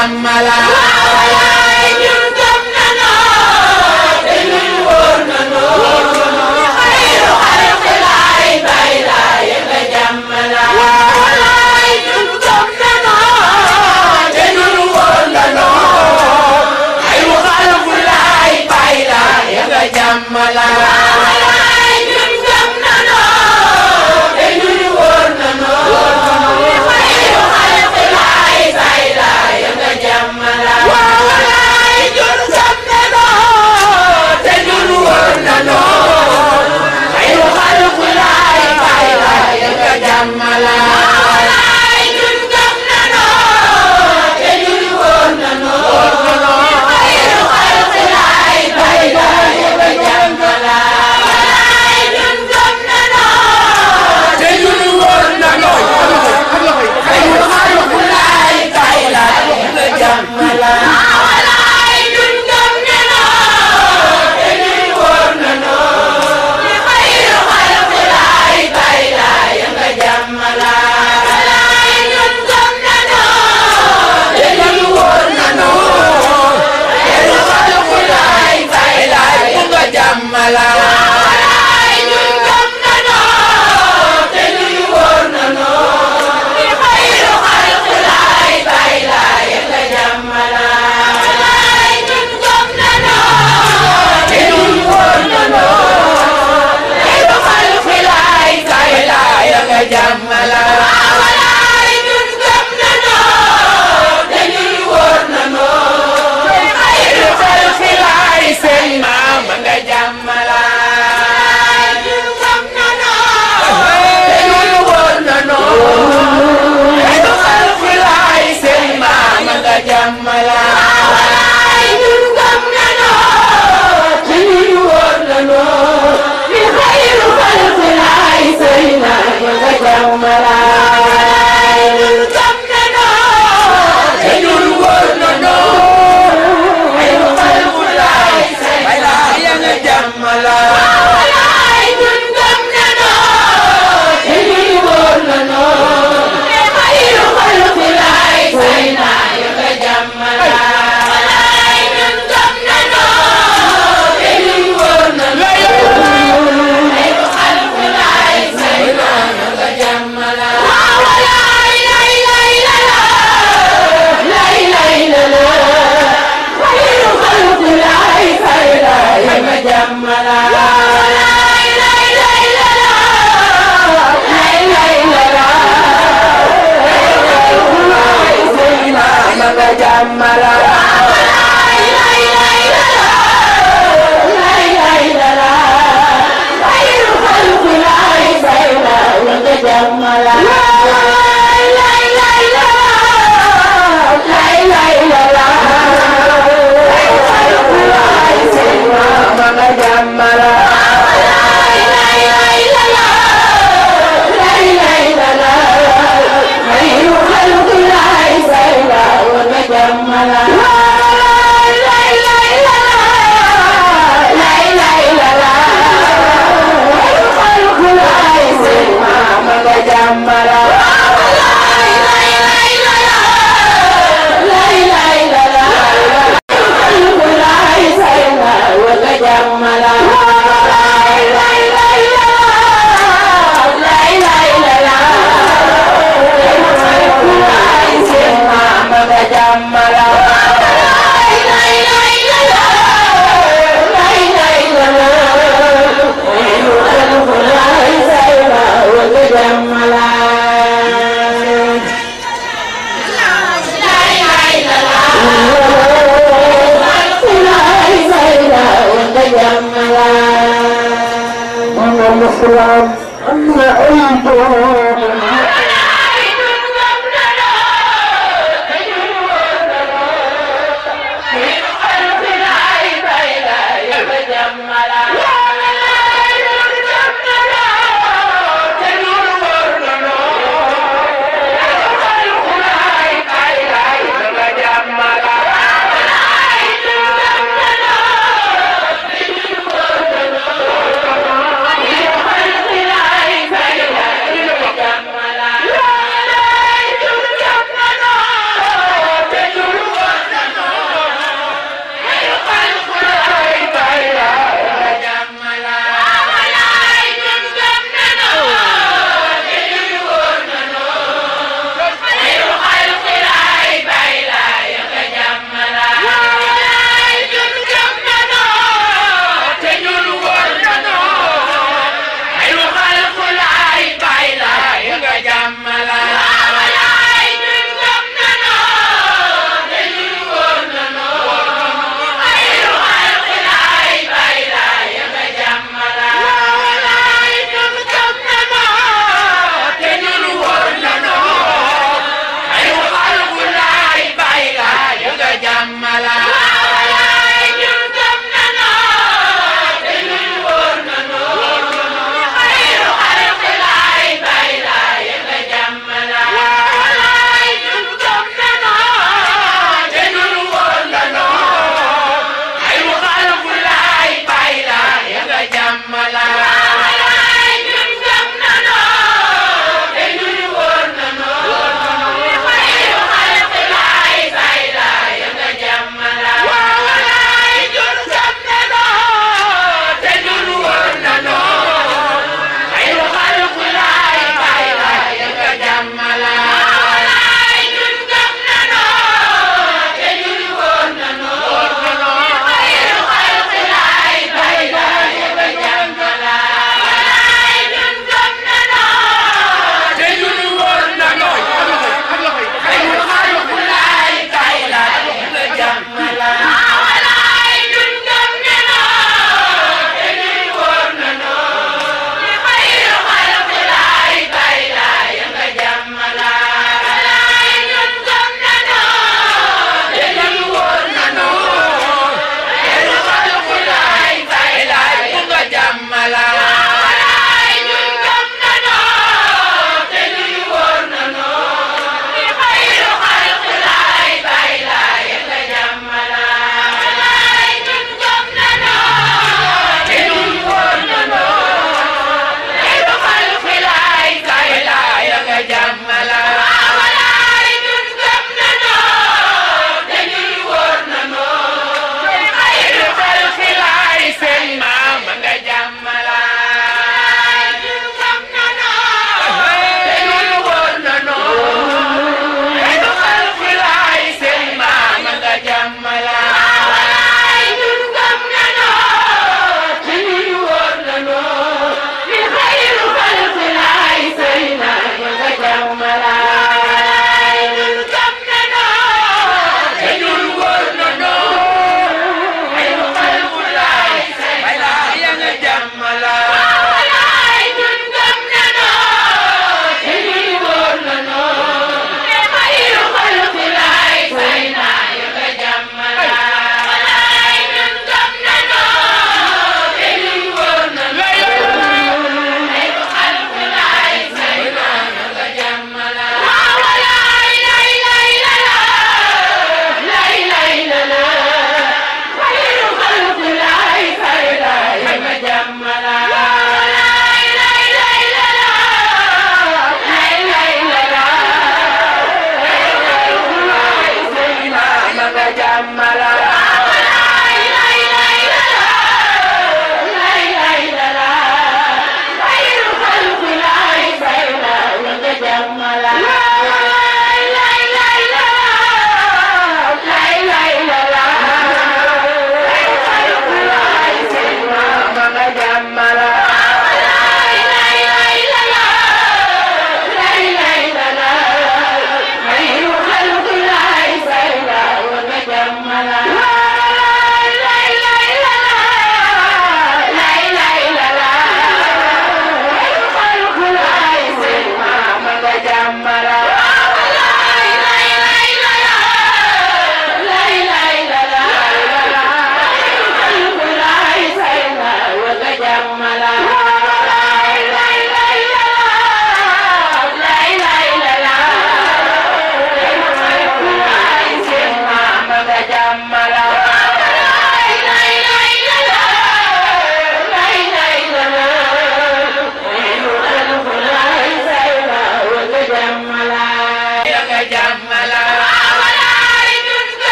jàmmala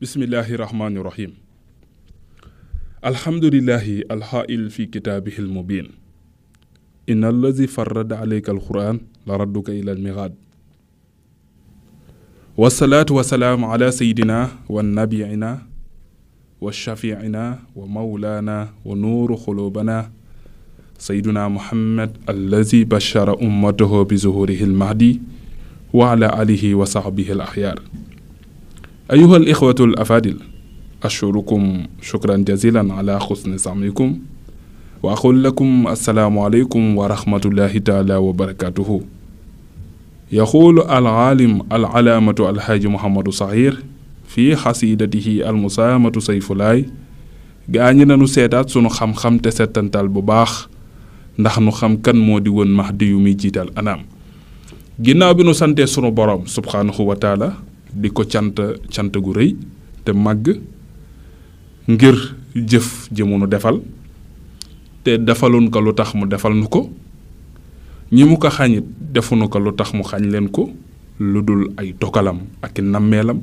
بسم الله الرحمن الرحيم الحمد لله الحائل في كتابه المبين إن الذي فرد عليك القرآن لردك إلى المغاد والصلاة والسلام على سيدنا والنبينا والشفيعنا ومولانا ونور قلوبنا سيدنا محمد الذي بشر أمته بظهوره المهدي وعلى آله وصحبه الأخيار. أيها الإخوة الأفاضل، أشكركم شكرا جزيلا على حسن سمعكم وأقول لكم السلام عليكم ورحمة الله تعالى وبركاته. يقول العالم العلامة الحاج محمد صغير في قصيدته المسامة سيف الله gaañi nañu seetaat sunu xam-xam te settantal bu baax ndax nu xam kan moo di woon mahdi yu muy jiital anam ginnaaw bi nu sante sunu borom subhanahu wa taala di ko cant gu rëy te màgg ngir jëf jëmunu defal te defalun ko lu tax mu defal nu ko ñi mu ko xañit defunu ko lu tax mu xañ leen ko lu dul ay dogalam ak nammeelam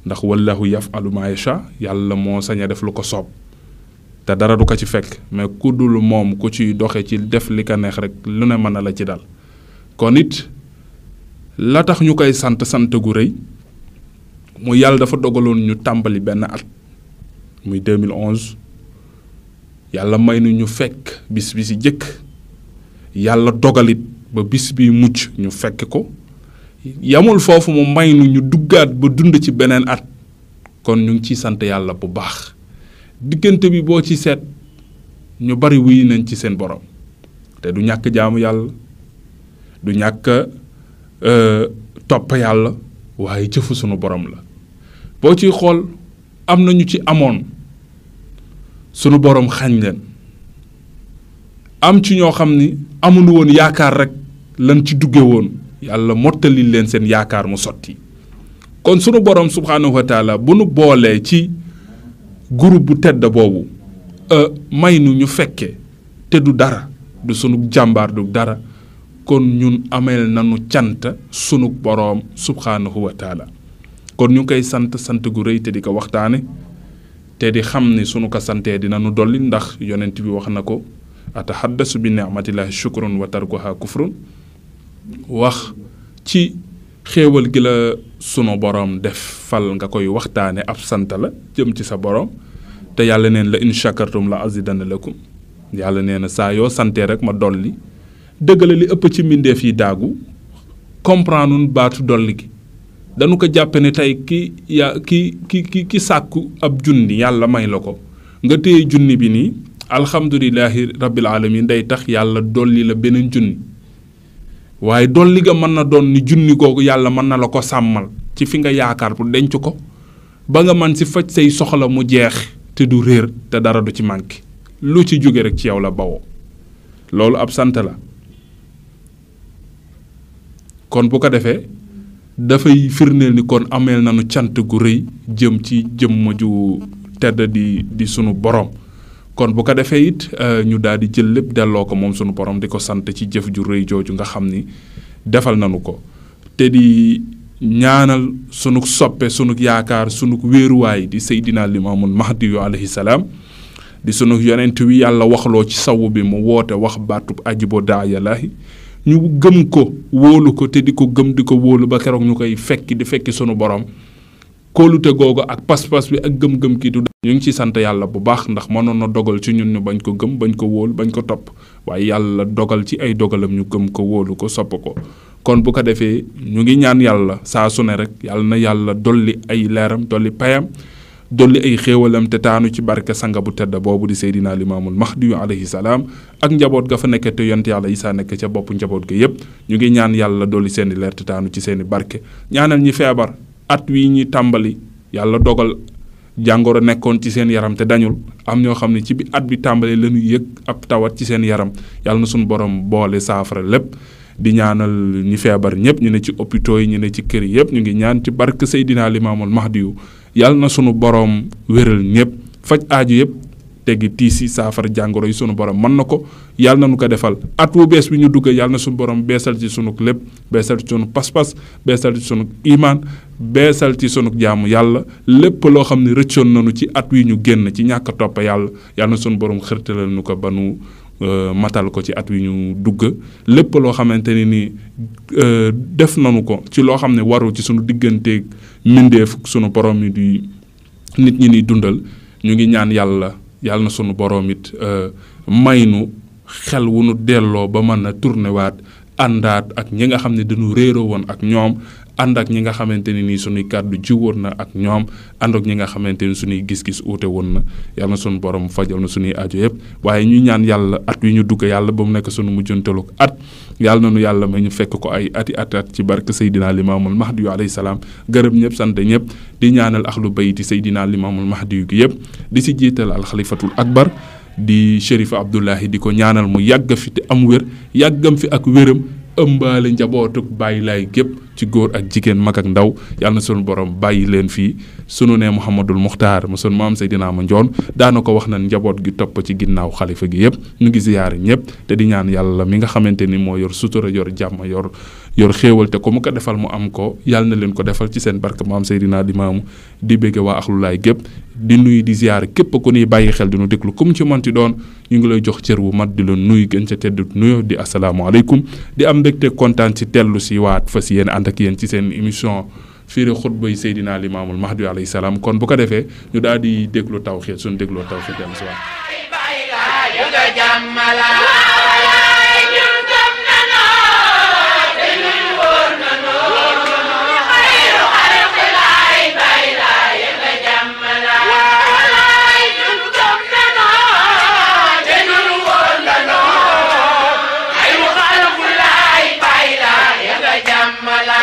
ndax wallahu yaf'alu ma yasha yàlla moo sañ a def lu ko soob te dara du ko ci fekk mais ku dul moom ku ci doxe ci def li ka neex rek lu ne mën na la ci dal kon it la tax ñu koy sant gu rëy mu yàlla dafa dogaloon ñu tàmbali benn at muy 2011 yàlla may nu ñu fekk bis bi si jëkk yàlla dogalit ba bis bi mucc ñu fekk ko yamul foofu mu may nu ñu duggaat ba dund ci beneen at kon ñu ngi ciy sant yàlla bu baax diggante bi boo ci seet ñu bari wuy nañ ci seen borom te du ñàkk jaamu yàlla du ñàkk topp yàlla waaye jëfu sunu borom la boo ciy xool am na ñu ci amoon sunu borom xañ leen am ci ñoo xam ni amuñu woon yaakaar rek lan ci dugge woon yàlla mottali leen seen yaakaar mu sotti kon sunu borom subhanahu wa taala bu nu boolee ci groupe bu tedd boobu may nu ñu fekke te du dara du sunu jàmbaar du dara kon ñun ameel nanu cant sunu borom subhanahu wa taala kon ñu koy sant gu rëy te di ko waxtaane te di xam ni sunu ko santee dina nu dolli ndax yonent bi wax na ko atahaddasu bi ni'matillahi shukrun wa tarkuha kufrun wax ci xéewal gi la sunu borom def fal nga koy waxtaane ab sant la jëm ci sa borom te yàlla neen la in shakartum la azidanna lakum yàlla nee na saa yoo santee rek ma dolli dëgg la li ëpp ci mbindeef yi daagu comprendre nun baatu dolli gi dañu ko jàppe ne tey ki sàkku ab junni yàlla may la ko nga téye junni bi nii alhamdulillahi rabbil alamin day tax yàlla dolli la beneen junni waaye dolli ga mën na doon ni junni googu yàlla mën na la ko sàmmal ci fi nga yaakaar pour denc ko ba nga man si faj say soxla mu jeex te du réer te dara du ci manqué lu ci jóge rek ci yow la bawoo loolu ab sant la kon bu ko defee dafay firndeel ni kon ameel nañu cant gu rëy jëm ci jëmm ju tedd di sunu borom kon bu ko defee it ñu daal di jël lépp delloo ko moom sunu borom di ko sant ci jëf ju rëy jooju nga xam ni defal nañu ko te di ñaanal sunu soppe sunu yaakaar sunu wéeruwaay di Seydina Limaamul Mahdi yu alayhi salaam di sunu yonent wi yàlla waxloo ci sawu bi mu woote wax baatub ajibo daayalaahi ñu gëm ko wóolu ko te di ko gëm di ko wóolu ba keroog ñu koy fekki sunu borom kóolute googu ak pas-pas bi ak gëm-gëm ki du ñu ngi ci sant yàlla bu baax ndax mënoon na dogal ci ñun ñu bañ ko gëm bañ ko wóolu bañ ko topp waaye yàlla dogal ci ay dogalam ñu gëm ko wóolu ko sopp ko kon bu ko defee ñu ngi ñaan yàlla saa su ne rek yàlla na yàlla dolli ay leeram dolli payam dolli ay xéewalam te taanu ci barke sanga bu tedd boobu di Seydina Limaamul Mahdi yu alayhi salaam ak njaboot ga fa nekk te yont yàlla Isaa nekk ca bopp njaboot ga yépp ñu ngi ñaan yàlla dolli seeni leer te taanu ci seeni barke ñaanal ñi feebar at wi ñi tàmbali yàlla dogal jàngoro nekkoon ci seen yaram te dañul am ñoo xam ne ci bi at bi tàmbali lañu yëg ab tawat ci seen yaram yàlla na suñu borom boole saafara lépp di ñaanal ñi feebar ñëpp ñu ne ci hôpitaux yi ñu ne ci kër yi yëpp ñu ngi ñaan ci barke Seydina Limaamul Mahdi yu yàlla na sunu borom wéral ñëpp faj aaju yëpp teggi tiis yi saafara jàngoro yi sunu borom mën na ko yàlla na nu ko defal at wu bees bi ñu dugg yàlla na sunu borom beesal ci sunu lépp beesal ci sunu pas-pas beesal ci sunu imaan beesal ci sunu jaamu yàlla lépp loo xam ne rëccoon nañu ci at wi ñu génn ci ñàkk a topp yàlla yàlla na sunu borom xërtalal nu ko ba nu matal ko ci at wi ñu dugg lépp loo xamante ni def nañu ko ci loo xam ne waru ci sunu digganteeg mbindeef sunu borom yi di nit ñi ni dundal ñu ngi ñaan yàlla na sunu borom it may nu xel wu nu delloo ba mën a tourné waat àndaat ak ñi nga xam ne dañu réeroo woon ak ñoom ànd ak ñi nga xamante ne nii suñuy kàddu jiwoon na ak ñoom ànd ak ñi nga xamante ni suñuy gis-gis uute woon na yàlla na sunu borom fajal na suñuy aajo yëpp waaye ñu ñaan yàlla at wi ñu dugg yàlla ba mu nekk sunu mujjantalu at yàlla na nu yàlla may ñu fekk ko ay ati at ci barke Seydina Limaamul Mahdi yu alayhi salaam gërëm ñëpp sant ñëpp di ñaanal axlu bayti Seydina Limaamul Mahdi yu gi yëpp di si jiital alxalifatul akbar di Chérif Abdoulahi di ko ñaanal mu yàgg fi te am wér yàggam fi ak wéram ëmbaale njabootuk bàyyi laay gépp ci góor ak jigéen mag ak ndaw yàlla na sunu borom bàyyi leen fii sunu ne Mouhamadul Muxtaar ma sunu maam Seydina Ma Njoon daana ko wax na njaboot gi topp ci ginnaaw xalifa gi yëpp ñu ngi ziyaare ñëpp te di ñaan yàlla mi nga xamante ni moo yor sutura yor jàmm yor xéewal te ko mu ko defal mu am ko yàlla na leen ko defal ci seen barke maam Seydina Limaamu di bégge waa axlu laay gépp di nuyu di ziyaare képp ku ñuy bàyyi xel di nu déglu comme ci manti doon ñu ngi lay jox cër bu mat di la nuyu gën ca tedd nuyoo di asalaamaaleykum di am mbégte kontaan ci tellu si waat fas yéen ànd ak yéen ci seen émission fiiri xutba yi Seydina Limaamul Mahdi alayhi salaam kon bu ko defee ñu daal di déglu tawxiid suñu dégloo tawxiid dellu si waat Jamala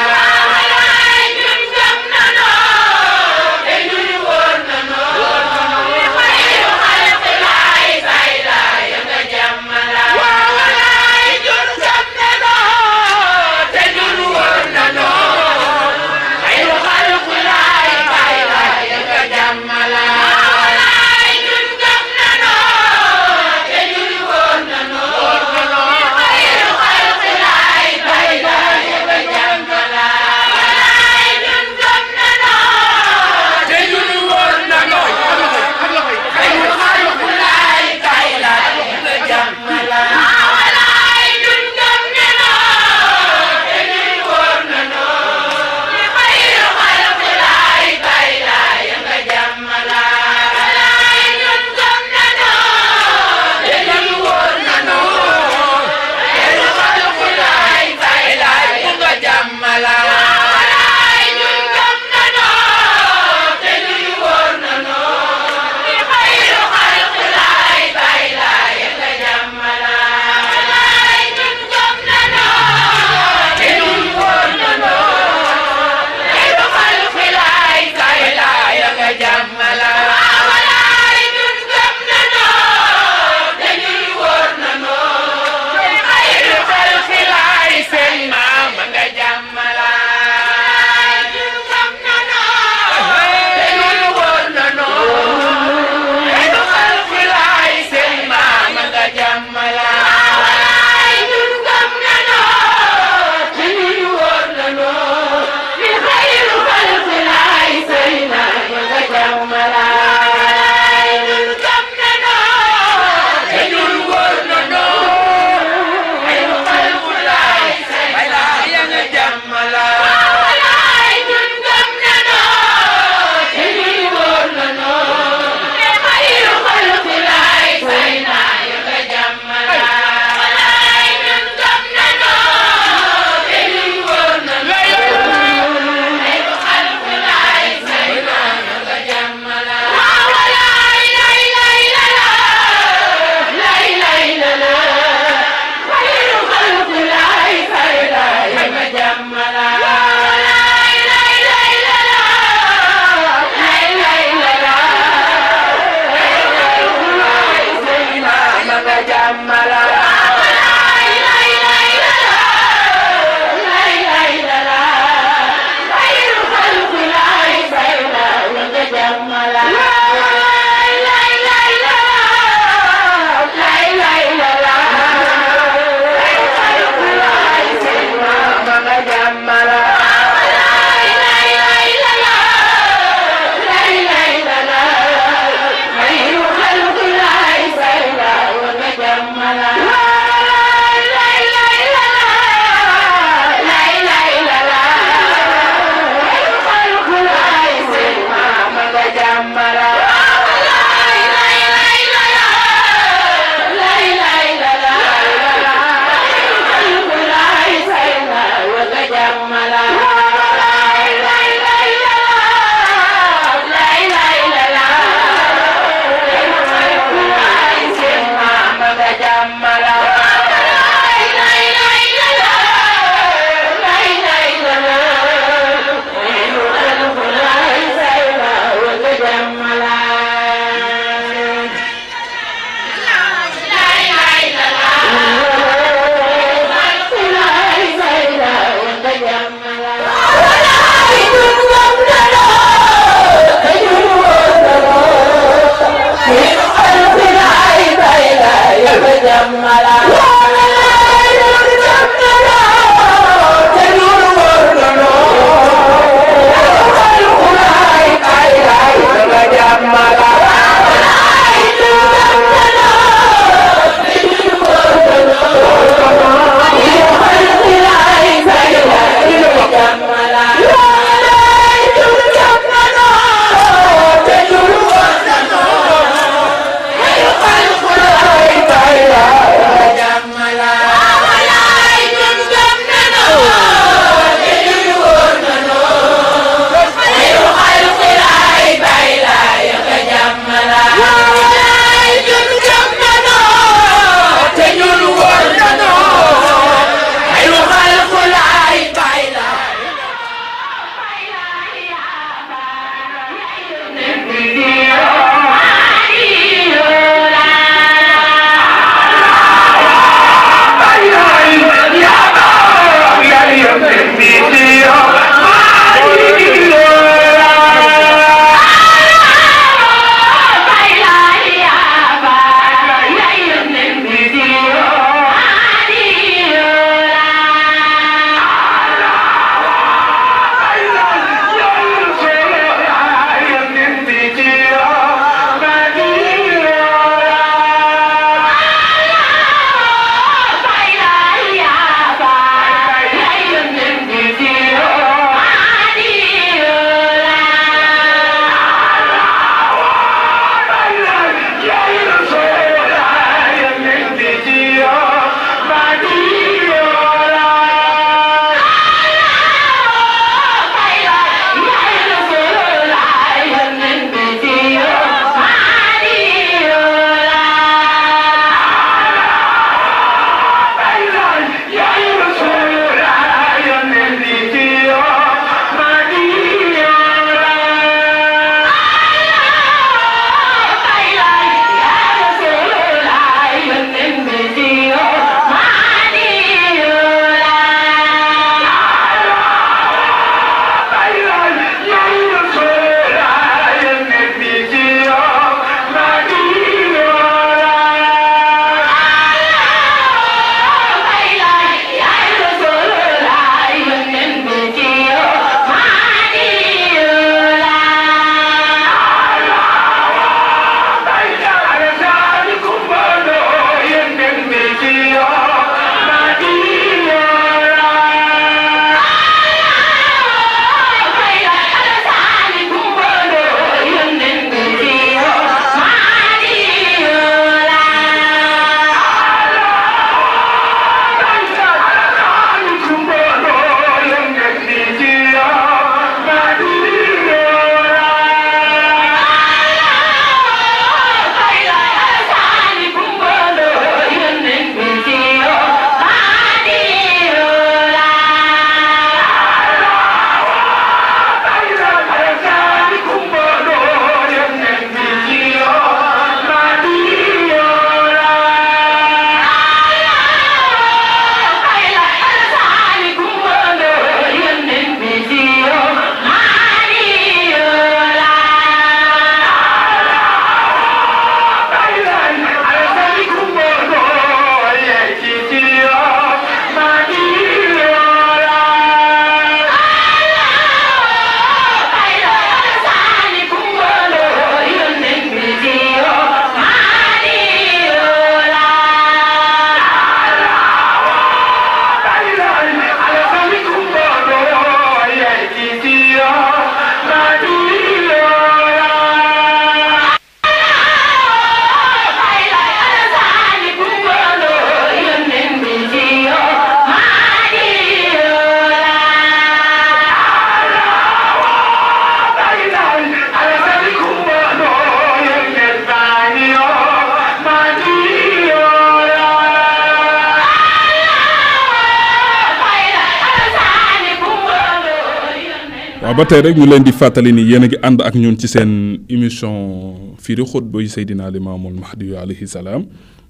ba tey rek ñu leen di fàttali ni yéen a ngi ànd ak ñun ci seen émission firi xutba yi Seydina Limaamul Mahdi alayhi salaam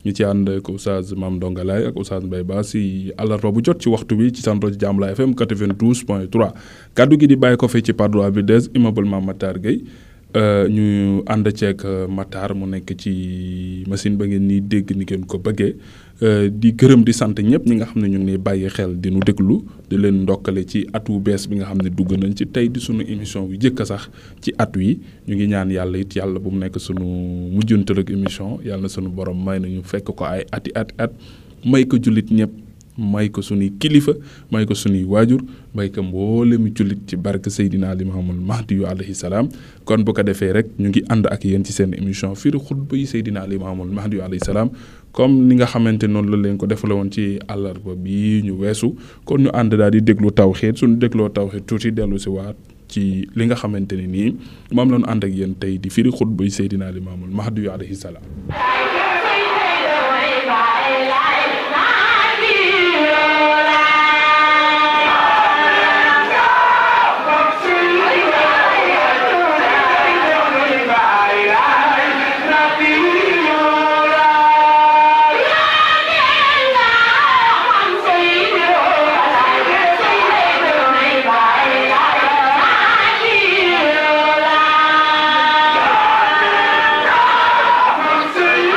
ñu ci ànd ak Oustaz Mame Ndonga Laye ak Oustaz Mbaye Ba si àllarba bu jot ci waxtu bi ci seen rajo Jamla FM 92.3 kaddu gi di bàyyi ko fi ci Patte bi des immeuble Mame Matar Gueye ñu ànd ceeg Matar mu nekk ci machine ba ngeen ni dégg ni ngeen ko bëggee di gërëm di sant ñëpp ñi nga xam ne ñu ngi bàyyi xel di nu déglu di leen ndokkale ci atu bees bi nga xam ne dugg nañ ci tey di sunu émission bi jëkk sax ci at wi ñu ngi ñaan yàlla it yàlla bu mu nekk sunu mujjantal ak émission yàlla na sunu borom may nañu fekk ko ay at may ko jullit ñëpp may ko sunuy kilifa may ko sunuy waajur may ko mboolemu jullit ci barke Seydina Limaamul Mahdi yu alayhi salaam kon bu ko defee rek ñu ngi ànd ak yéen ci seen émission firi xutba yi Seydina Limaamul Mahdi yu alayhi salaam comme ni nga xamante noonu la leen ko defale woon ci àllarba bi ñu weesu kon ñu ànd daal di déglu tawxiid suñu dégloo tawxiid tuuti dellu si waat ci li nga xamante ne nii moom la ñu ànd ak yéen tey di firi xutba yi Seydina Limaamul Mahdi yu alayhi salaam. See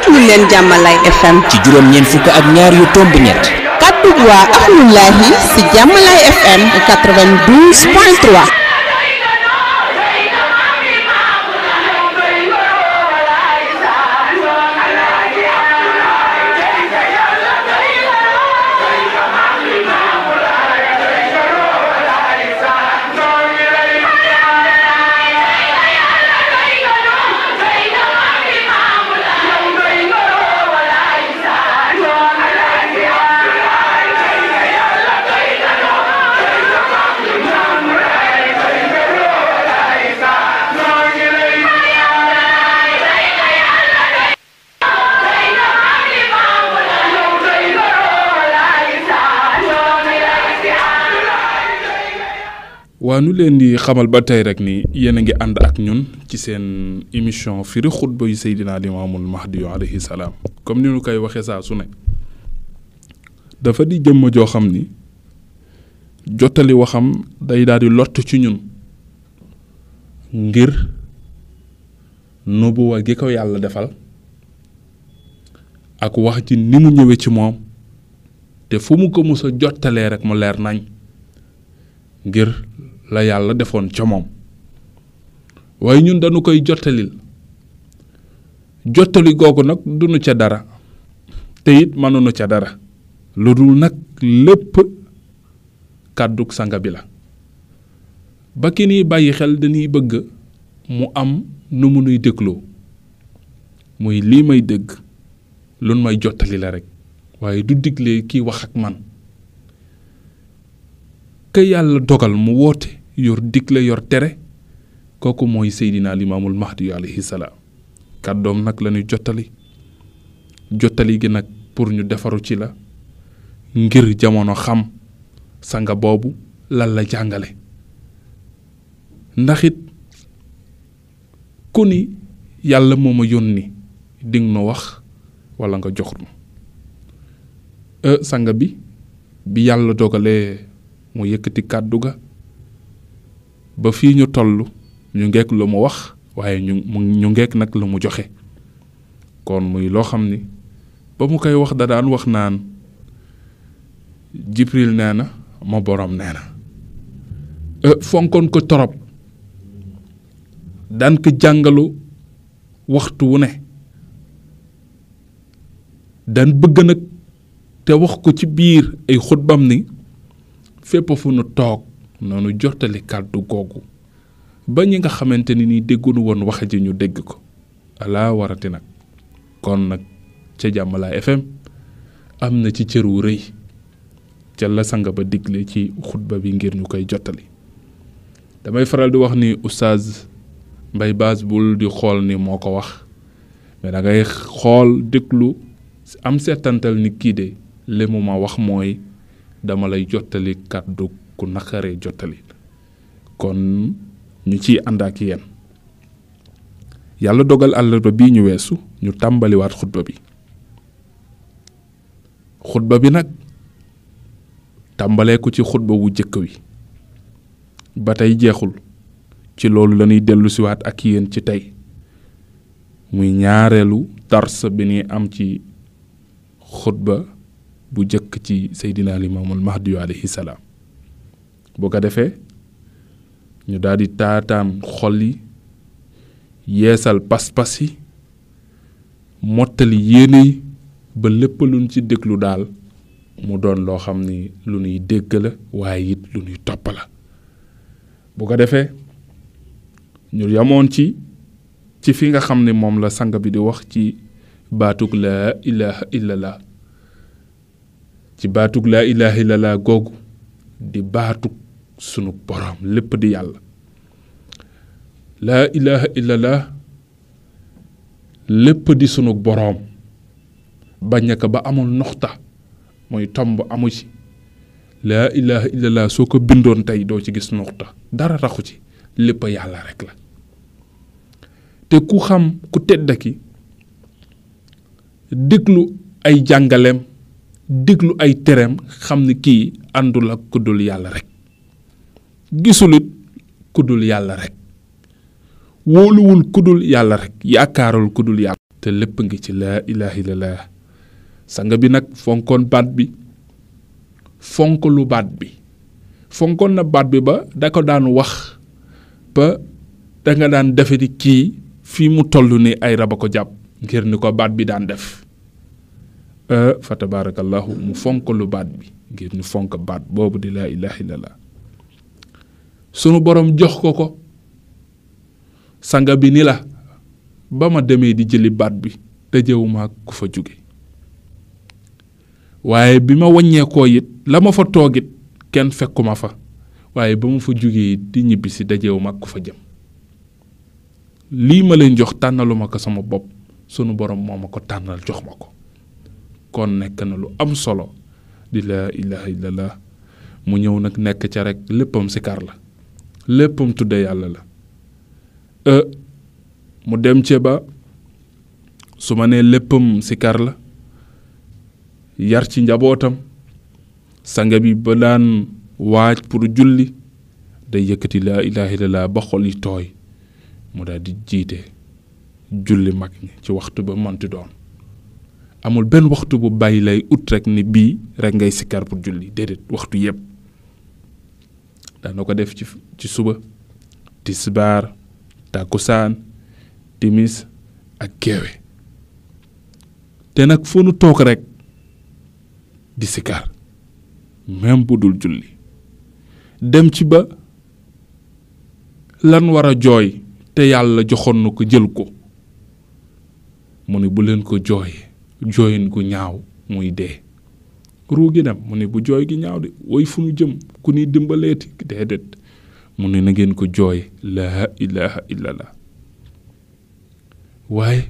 déglu leen Jàmmalaay FM ci juróom-ñeent fukk ak ñaar yu tomb ñett. kaddu waa Ahlullahi ci Jàmmalaay FM 92.3. waa nu leen di xamal ba tey rek ni yéen a ngi ànd ak ñun ci seen émission firi xutba yu Seydina Limaamul Mahdi alayhi salaam comme ni ñu koy waxee saa su ne dafa di jëmm joo xam ni jottali waxam day daal di lott ci ñun ngir nubuwa gi ko yàlla defal ak wax ji ni mu ñëwee ci moom te fu mu ko mës a jottalee rek mu leer nañ ngir la yàlla defoon ca moom waaye ñun dañu koy jottali googu nag duñu ca dara te it mënuñu ca dara lu dul nag lépp kàddug sanga bi la ba ki niy bàyyi xel dañuy bëgg mu am nu mu nuy dégloo muy lii may dégg lu may jottali la rek waaye du digle kiy wax ak man ka yàlla dogal mu woote yor digle yor tere kooku mooy Seydina Limaamul Mahdi alayhi salaam kàddoom nag la ñuy jottali gi nag pour ñu defaru ci la ngir jamono xam sanga boobu lan la jàngale ndax it ku ni yàlla moo ma yónni ding nu wax wala nga jox nu sanga bi yàlla dogalee mu yëkkati kàddu ga ba fii ñu toll ñu ngeek lu mu wax waaye ñu ngeek nag lu mu joxe kon muy loo xam ni ba mu koy wax da daan wax naan Jibril nee na ma boroom nee na fonkoon ko torop daan ko jàngalu waxtu wu ne daan bëgg nag te wax ko ci biir ay xutbam ni fépp fu nu toog noonu jottali kàddu googu ba ñi nga xamante ni déggunu woon waxe ji ñu dégg ko ala warati nag kon nag ca Jàmmalaay FM am na ci cër wu rëy ca la sanga ba digle ci xutba bi ngir ñu koy jottali damay faral di wax ni oustaz Mbay Baas bul di xool ni moo ko wax mais da ngay xool déglu am seetantal ni kii de li mu ma wax mooy dama lay jottali kàddu ku naqaree jottali kon ñu ciy ànd ak yéen yàlla dogal àllarba bii ñu weesu ñu tàmbaliwaat xutba bi nag tàmbalee ko ci xutba wu jëkk wi ba tey jeexul ci loolu lañuy dellusiwaat ak yéen ci tey muy ñaareelu dars bi ñuy am ci xutba bu jëkk ci Seydina Limaamul Mahdi alayhi salaam boo ko defee ñu daal di taataan xol yi yeesal pas-pas yi mottali yéene yi ba lépp luñ ci déglu daal mu doon loo xam ni lu ñuy dégg la waaye it lu ñuy topp la bu ko defee ñu yamoon ci fi nga xam ne moom la sang bi di wax ci baatug laa ilaha illallah ci baatug laa ilaha illallah googu di baatug sunu borom lépp di yàlla laa ilaha illallah lépp di sunu borom bañ ko ba amul noxta mooy tomb amu ci laa ilaha illallah soo ko bindoon tey doo ci gis noxta dara raxu ci lépp yàlla rek la te ku xam ku tedd ki déglu ay jàngaleem déglu ay tereem xam ni kii àndul ak ku dul yàlla rek gisulit ku dul yàlla rek wóoluwul ku dul yàlla rek yaakaarul ku dul yàlla te lépp ngi ci laa ilaha illallah. sanga bi nag fonkoon baat bi, fonk lu baat bi, fonkoon na baat bi ba da ko daan wax ba da nga daan defe di kii fii mu toll ni ay raba ko jàpp ngir ni ko baat bi daan def. fa tabarakallahu mu fonk lu baat bi ngir ñu fonk baat boobu di laa ilaha illallah. sunu borom jox ko sanga bi ni la ba ma demee di jëli baat bi tëjewuma ku fa jóge, waaye bi ma wàññeekoo it la ma fa toogit kenn fekkuma fa, waaye ba ma fa jógee it di ñibbisi dajewuma ku fa jëm. lii ma leen jox tànnaluma ko sama bopp, sunu borom moo ma ko tànnal jox ma ko. kon nekk na lu am solo di laa ilaha illallah. mu ñëw nag nekk ca rek léppam sikar la, léppam tudde yàlla la. mu dem ci ba su ma nee léppam sikar la, yar ci njabootam. sanga bi ba daan waaj pour julli day yëkkati laa ilaha illallah ba xol yi tooy mu daal di jiite julli mag ñi ci waxtu ba manti doon. amul benn waxtu bu bàyyi lay ut rek ni bii rek ngay sikar pour julli, déedéet waxtu yépp daana ko def ci suba, tisbaar, takusaan, timis ak geewe. te nag fu nu toog rek di sikar même bu dul julli. dem ci ba lan war a jooy te yàlla joxoon na ko jël ko mu ni bu leen ko jooyee jooyin gu ñaaw muy dee. ruu gi dem mu ni bu jooy gi ñaaw de woy fu nu jëm ku ni dimbaleeti déedéet mu ni na ngeen ko jooye laa ilaha illallah. waaye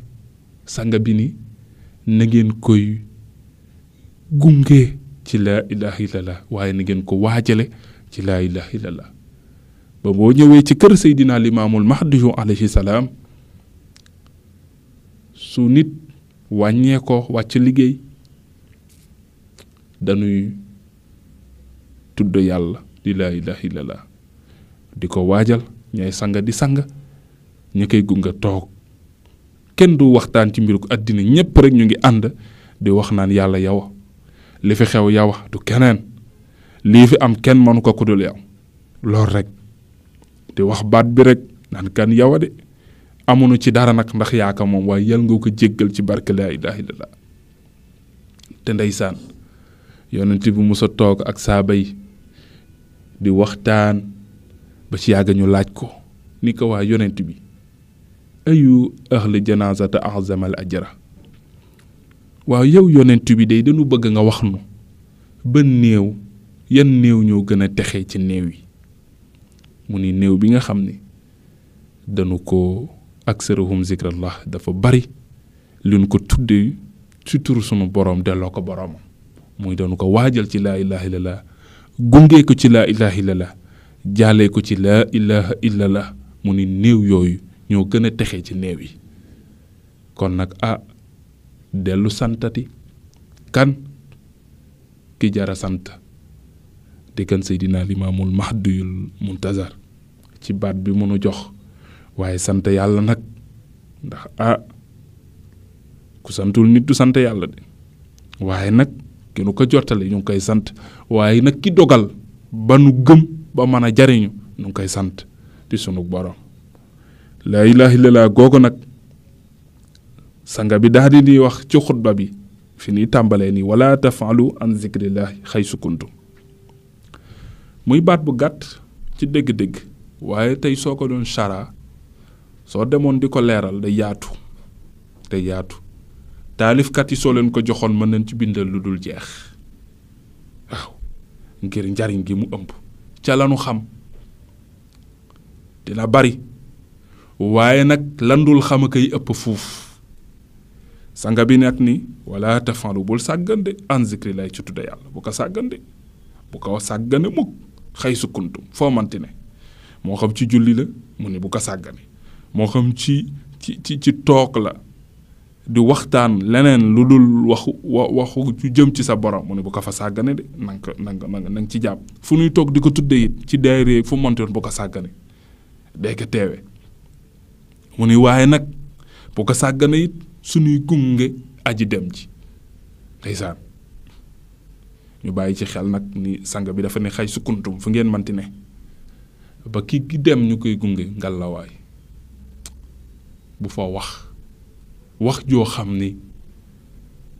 sanga bi ni na ngeen koy gunge ci laa ilaha illallah, waaye na ngeen ko waajale ci laa ilaha illallah. ba boo ñëwee ci kër Seydina Limaamul Mahdi alayhi salaam, su nit wàññee ko wàcc liggéey dañuy tudd yàlla di laa ilaha illallah di ko waajal. ñay sanga di sanga ñi koy gunga toog, kenn du waxtaan ci mbiru àddina, ñépp rek ñu ngi ànd di wax naan yàlla yow li fi xew yow du keneen, lii fi am kenn mënu ko kudul yow. lool rek di wax baat bi rek naan kan yow de amuñu ci dara nag ndax yaaka moom, waaye yal nga ko jéggal ci barke laa ilaha illallah. te ndeysaan yonent bi musa toog ak saaba yi di waxtaan ba ci yàgg ñu laaj ko ni ko waa yonent bi ayu ahli janazata azamal ajra, waaw yow yonent bi day dañu bëgg nga wax nu ba néew yan néew ñoo gën a texee ci néew yi. mu ni néew bi nga xam ni dañu ko aksarahum zikrallah dafa bari luñ ko tuddee ci turu sunu borom delloo ko boromam, muy dañu ko waajal ci laa ilaha illallah, gungee ko ci laa ilaha illallah, jaalee ko ci laa ilaha illallah. mu ni néew yooyu ñoo gën a texee ci néew yi. kon nag dellu santati kan ki jara sant di kan Seydina Limaamul Mahdiyul Muntazar ci baat bi mënu jox, waaye sant yàlla nag ndax ku santul nit du sant yàlla de. waaye nag ki nu ko jottale ñu ngi koy sant, waaye nag ki dogal ba nu gëm ba mën a jariñu ñu ngi koy sant di sunu borom. laa ilaha illallah googu nag sanga bi daal di wax ci xutba bi fi ni tàmbalee ni wala tafalu an zikrillahi xaysu kuntum. muy baat bu gàtt ci dégg-dégg, waaye tey soo ko doon chara soo demoon di ko leeral day yaatu te yaatu. taalifkat yi soo leen ko joxoon mën nañ ci bindal lu dul jeex, waaw, ngir njariñ gi mu ëmb ca lanu xam dina bari, waaye nag landul xam a koy ëpp fuuf. sanga bi nag ni wala tafalu bul sàggande an zikri lay ci tudde yàlla, bu ko sàggande, bu ko sàggane mukk xëy sukuntum foo manti ne. moo xam ci julli la mu ne bu ko sàggane, moo xam ci toog la di waxtaan leneen lu dul waxu ci jëm ci sa borom mu ne bu ko fa sàggane de, nanga ci jàpp. fu nuy toog di ko tudde it ci daayira fu montoon bu ko sàggane day ko teewe. mu ni waaye nag bu ko sàggane it suñuy gunge aji dem ji ndeysaan ñu bàyyi ci xel nag ni sang bi dafa ne xay sukuntum fu ngeen manti ne ba ki dem ñu koy gunge ngalawaay bu fa wax joo xam ni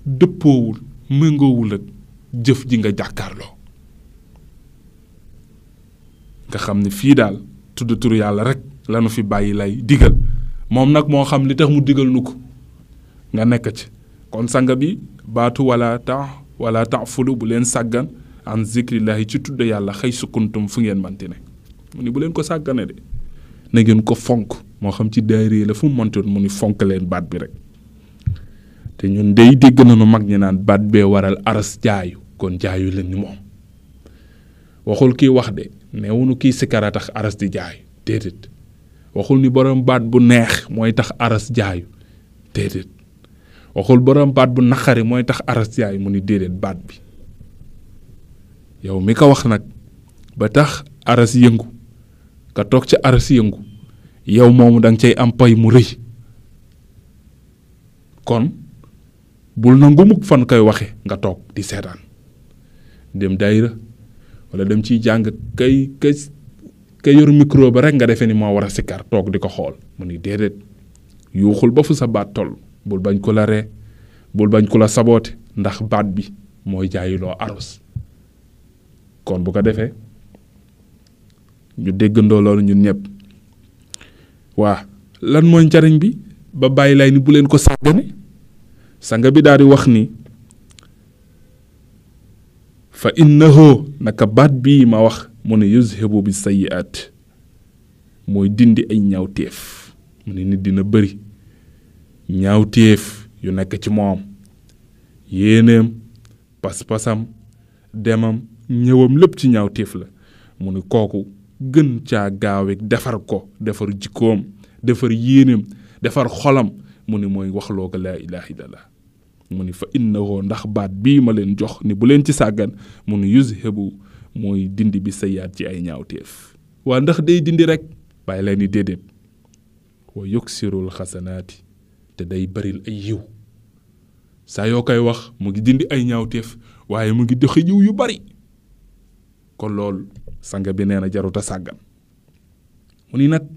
dëppoowul méngoowul ak jëf ji nga jàkkaarloo nga xam ni fii daal tudd turu yàlla rek lanu fi bàyyi lay digal moom nag moo xam li tax mu digal nu ko nga nekk ci kon sang bi baatu wala ta'fulu bu leen sàggan an zikrillahi ci tudd yàlla xëy sukuntum fu ngeen manti ne mu ni bu leen ko sàggane de na ngeen ko fonk moo xam ci daayira la fu mu mantoon mu ni fonk leen baat bi rek te ñun day dégg nañu mag ñi naan baat bee waral aras jaayu kon jaayu leen ni moom waxul kii wax de neewunu kii sikara tax aras di jaayu déedéet waxul ni borom baat bu neex mooy tax aras jaayu déedéet waxul borom baat bu naqari mooy tax aras jaayu mu ni déedéet baat bi yow mi ko wax nag ba tax aras yëngu ka toog ca aras yëngu yow moomu danga cay am pay mu rëy kon bul nangu mukk fan koy waxe nga toog di seetaan dem daayira wala dem ciy jàng kay yor micro ba rek nga defee ni moo war a sikkar toog di ko xool mu ni déedéet yuuxul ba fu sa baat toll bul bañ ko la ree bul bañ ko la saboote ndax baat bi mooy jaayiloo aros kon bu ko defee ñu déggandoo loolu ñun ñëpp waa lan mooy njariñ bi ba bàyyi lay ni bu leen ko sàggane sanga bi daal di wax ni fa innahu naka baat bii ma wax mu ne yuzhibu bi sayyi'at mooy dindi ay ñaawteef mu ne nit dina bëri ñaawteef yu nekk ci moom yéeneem pas-pasam demam ñëwam lépp ci ñaawteef la mu ne kooku gën caa gaawek defar ko defar jikkoom defar yéeneem defar xolam mu ni mooy waxloo ko laa ilaha illallah mu ni fa innahu ndax baat bii ma leen jox ni bu leen ci sàggan mu ni yuzhibu mooy dindi bi sayyaat ci ay ñaawteef waa ndax day dindi rek bàyyi leen ni déedéet wa yuksirul xasanaati te day baril ay yiw saa yoo koy wax mu ngi dindi ay ñaawteef waaye mu ngi doxe yiw yu bari kon loolu sanga bi nee na jaruta sàggan mu ni nag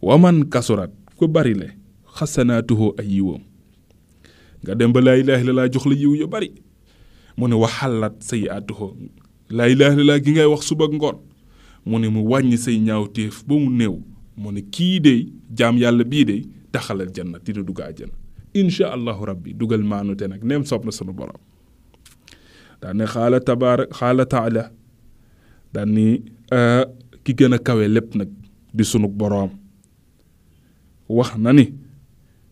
waman kasurat ko bari le xasanaatuhu ay yiwam nga dem ba laa ilaaha illallaah jox la yiw yu bari mu ne waxalat sayyi'aatuhu laa ilaaha illallaah gi ngay wax suba ngoon mu ne mu wàññi say ñaawteef ba mu néew mu ne kii de jaam yàlla bii de daxalal janna dina dugg àjjana insha allahu rabbi dugal maanute nag neem soob na sunu borom daan ne xaala taala daan ni ki gën a kawe lépp nag di sunu boroom wax na ni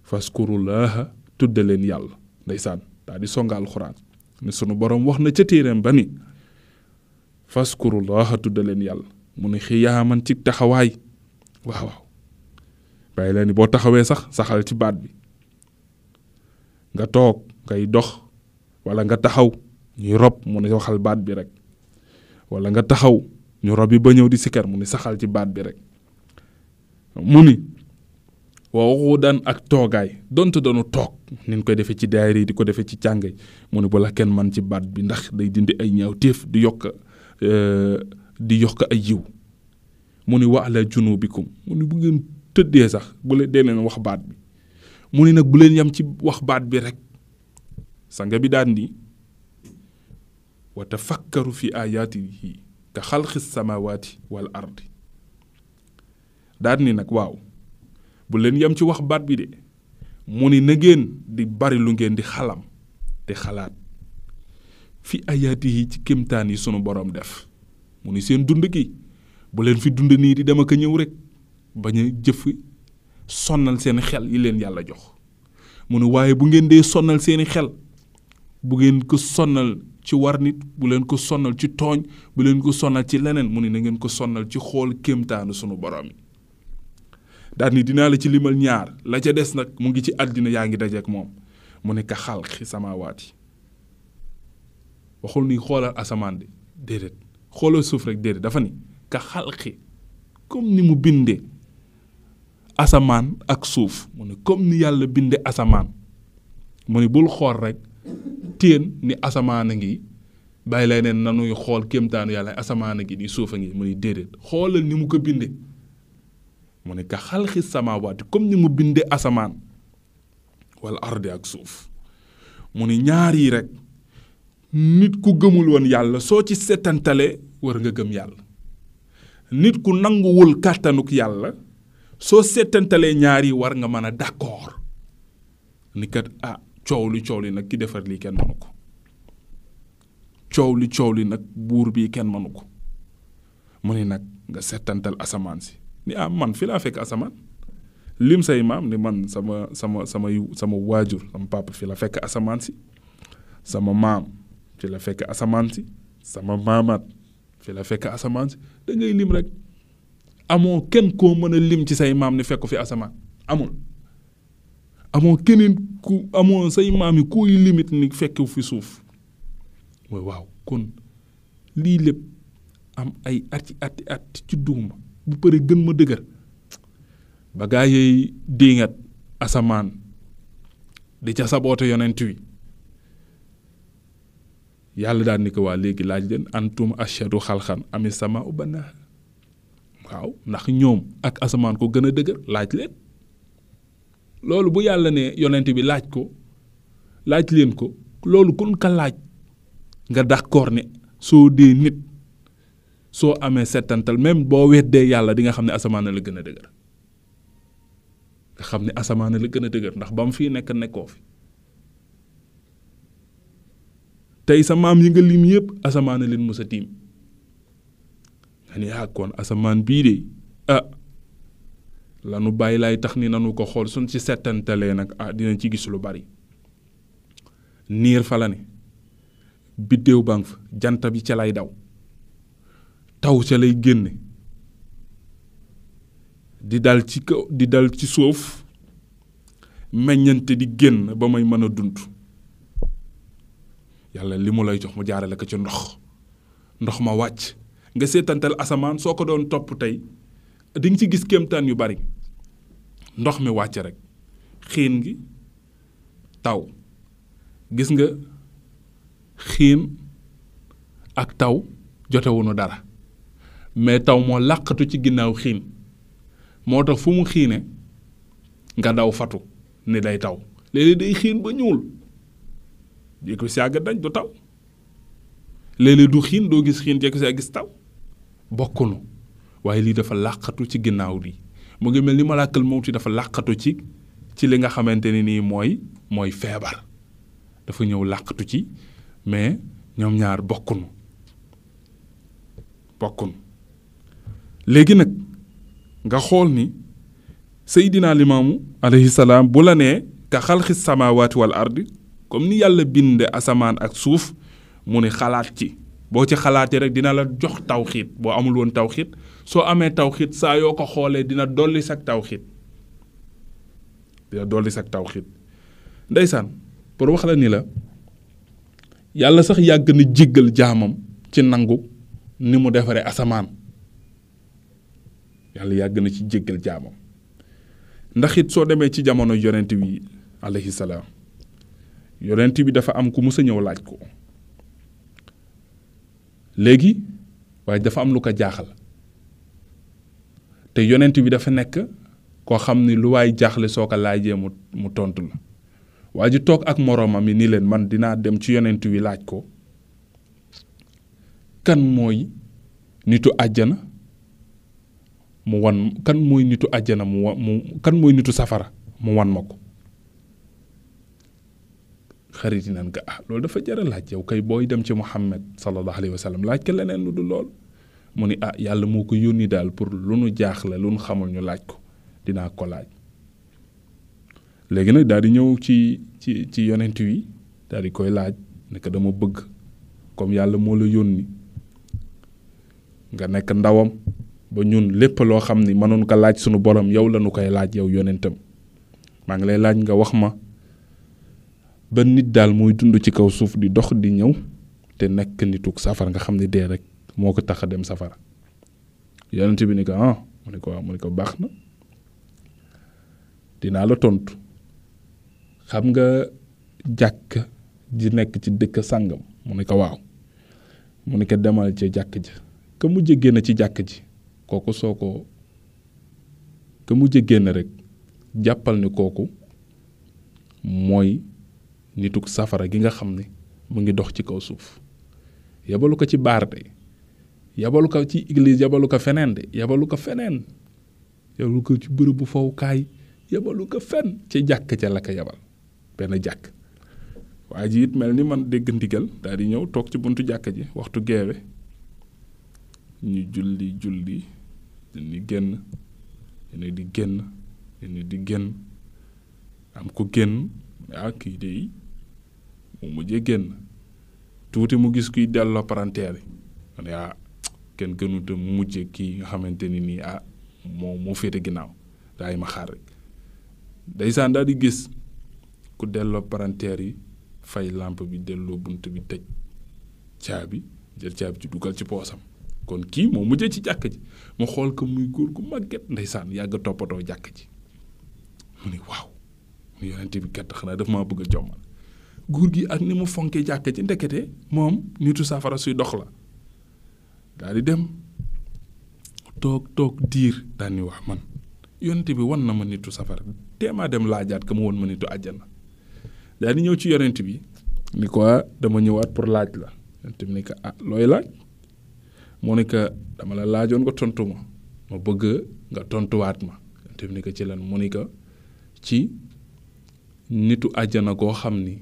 faskurullaha tudde leen yàlla ndeysaan daal di songa alxuraan ni sunu boroom wax na ca téereem ba ni faskurullaha tudde leen yàlla mu ne xiyaaman ci taxawaay waaw bàyyi leen ni boo taxawee sax saxal ci baat bi nga toog ngay dox wala nga taxaw ñuy rob mu ne waxal baat bi rek wala nga taxaw ñu rob yi ba ñëw di sikkar mu ne saxal ci baat bi rek mu ni waxu daan ak toogaay donte doonu toog ni ñu koy defee ci daayira yi di ko defee ci càngay mu ne bu la kenn man ci baat bi ndax day dindi ay ñaaw téef di yokk ay yiw mu ni wa ala junubikum mu ni bu ngeen tëddee sax bu leen dee leen wax baat bi mu ni nag bu leen yam ci wax baat bi rek sanga bi daan ni wa tafakkaru fi ayaatihi ka xalqi samawati wal ardi daan ni nag waaw bu leen yam ci wax baat bi de mu ni na ngeen di bari lu ngeen di xalam te xalaat fi ayaatihi ci kémtaan yi sunu borom def mu ni seen dund gi bu leen fi dund nii di dem ak a ñëw rek bañ a jëf sonnal seen xel yi leen yàlla jox mu ni waaye bu ngeen dee sonnal seeni xel bu ngeen ko sonnal ci war nit bu leen ko sonnal ci tooñ bu leen ko sonnal ci leneen mu ni na ngeen ko sonnal ci xool kéemtaanu sunu borom yi daal ni dinaa la ci limal ñaar la ca des nag mu ngi ci àddina yaa ngi dajeek moom mu ne ka xalqi samaawaati waxul ni xoolal asamaan de déedéet xoolal suuf rek déedéet dafa ni ka xalqi comme ni mu bindee asamaan ak suuf mu ne comme ni yàlla bindee asamaan mu ni bul xool rek téen ni asamaan a ngi bàyyi lay neen nanuy xool kéemtaanu yàlla asamaan a ngi ni suuf a ngi mu ni déedéet xoolal ni mu ko binde mu ni ka xalqi samaawaati comme ni mu binde asamaan wala ardi ak suuf mu ni ñaar yi rek nit ku gëmul woon yàlla soo ci setantalee war nga gëm yàlla nit ku nanguwul kàttanuk yàlla soo setantalee ñaar yi war nga mën a d'accord ni kat coow li nag ki defar lii kenn mënu ko coow li nag buur bii kenn mënu ko mu ni nag nga setantal asamaan si ni man fi laa fekk asamaan lim say maam ni man sama waajur sama papa fi la fekk asamaan si sama maam fi la fekk asamaan si sama maamaat fi la fekk asamaan si da ngay lim rek amoo kenn koo mën a lim ci say maam ni fekk fi asamaan amoo keneen amoo say maam yi kuy limite ni fekk fi suuf mooy waaw kon lii lépp am ay ati ci duuma bu pare gën ma dëgër ba gaa yey diingat asamaan di ca saboote yonent wi yàlla daal ni ko waa léegi laaj leen antum ashadu xalxan ami sama ubana waaw ndax ñoom ak asamaan ko gën a dëgër laaj leen loolu bu yàlla ne yonent bi laaj leen ko loolu kun ka laaj nga d'accord ne soo dee nit soo amee settantal même boo weddee yàlla di nga xam ne asamaan la gën a dëgër nga xam ne asamaan la gën a dëgër ndax ba mu fii nekkoo fi tey sa maam yi nga lim yëpp asamaan leen mës a tiim nga ni kon asamaan bii de lanu bàyyi laay tax ni nanu ko xool suñ ci settantalee nag dinañ ci gis lu bari niir fa la ne biddéew bang fa jant bi ca lay daw taw ca lay génne di dal ci kaw di dal ci suuf meññante di génn ba may mën a dund yàlla li mu lay jox mu jaarale ko ci ndox ma wàcc nga seetantal asamaan soo ko doon topp tey di nga ci gis kéemtaan yu bari ndox mi wàcc rek xiin gi taw gis nga xiin ak taw jotewuñu dara mais taw moo làqatu ci ginnaaw xiin moo tax fu mu xiine nga daw fatu ni day taw léeg-léeg day xiin ba ñuul jékki si àgg dañ du taw léeg-léeg du xiin doo gis xiin jékki si àgg gis taw bokkunu waaye lii dafa làqatu ci ginnaaw lii mu ngi mel ni malaakal mawti dafa làqatu ci li nga xamante ne nii mooy feebar dafa ñëw làqatu ci mais ñoom ñaar bokkunu léegi nag nga xool ni Seydina Limaamu alayhi salaam bu la nee ka xalqi samaawaati wal ardi comme ni yàlla binde asamaan ak suuf mu ni xalaat ci boo ci xalaatee rek dina la jox tawxiit boo amul woon tawxiit soo amee tawxiit saa yoo ko xoolee dina dolli sag tawxiit ndeysaan pour wax la ni la yàlla sax yàgg na jéggal jaamam ci nangu ni mu defaree asamaan yàlla yàgg na ci jéggal jaamam ndax it soo demee ci jamono yonent bi alayhi salaam yonent bi dafa am ku mus a ñëw laaj ko léegi waaye dafa am lu ko jaaxal te yonent bi dafa nekk koo xam ni lu waay jaaxle soo ko laajee mu tontu la waa ji toog ak moroomam yi ni leen man dinaa dem ci yonent wi laaj ko kan mooy nitu àjjana kan mooy nitu àjjana kan mooy nitu safara mu wan ma ko xarit yi naan ka loolu dafa jar a laaj yow kay booy dem ci Muhammad sallallahu alayhi wa sallam laaj ko leneen lu dul lool mu ni yàlla moo ko yónni daal pour lu nu jaaxle lu nu xamul ñu laaj ko dinaa ko laaj léegi nag daal di ñëw ci yonent wi daal di koy laaj ne ko dama bëgg comme yàlla moo la yónni nga nekk ndawam ba ñun lépp loo xam ni mënoon ko laaj sunu borom yow la nu koy laaj yow yonentam maa ngi lay laaj nga wax ma ba nit daal mooy dund ci kaw suuf di dox di ñëw te nekk nituk safara nga xam ne dee rek moo ko tax a dem safara yonent bi ni ko mu ne ko baax na dinaa la tontu xam nga jàkk ji nekk ci dëkk sàngam mu ne ko waaw mu ne ko demal ca jàkk ja ka mujj génn ci jàkk ji kooku soo ko ka mujj génn rek jàppal ne kooku mooy nituk safara gi nga xam ne mu ngi dox ci kaw suuf yabalu ko ci baar de yabalu ko ci église yabalu ko feneen de yabalu ko feneen yabalu ko ci bërëbu fowukaay yabalu ko fenn ci jàkk ca la ko yabal benn jàkk waa ji it mel ni man dégg ndigal daal di ñëw toog ci buntu jàkk ji waxtu geewe ñu julli di génn di génn am ko génn kii de mu mujjee génn tuuti mu gis kuy delloo palanteer yi ma ne kenn gënut mu mujjee kii nga xamante ni nii moo féete ginnaaw daay ma xaar rek ndeysaan daal di gis ku delloo palanteer yi fay lampe bi delloo bunt bi tëj caabi jël caabi ci dugal ci poosam kon kii moo mujjee ci jàkk ji mu xool ko muy góor gu màgget ndeysaan yàgg toppatoo jàkk ji mu ne waaw mu yonente bi kat xanaa daf maa bëgg a jommal góor gi ak ni mu fonkee jàkk ji ndekete moom nitu safara suy dox la daal di dem toog diir daal ni wax man yonente bi wan na ma nitu safara teemaa dem laajaat ka mu won ma nitu àjjana daal di ñëw ci yonente bi ni ko dama ñëwaat pour laaj la yonente bi ni ko looy laaj moo ne ko dama la laajoon nga tontu ma bëgg nga tontuwaat ma yonente bi ni ko ci lan mu ni ko ci nitu àjjana koo xam ni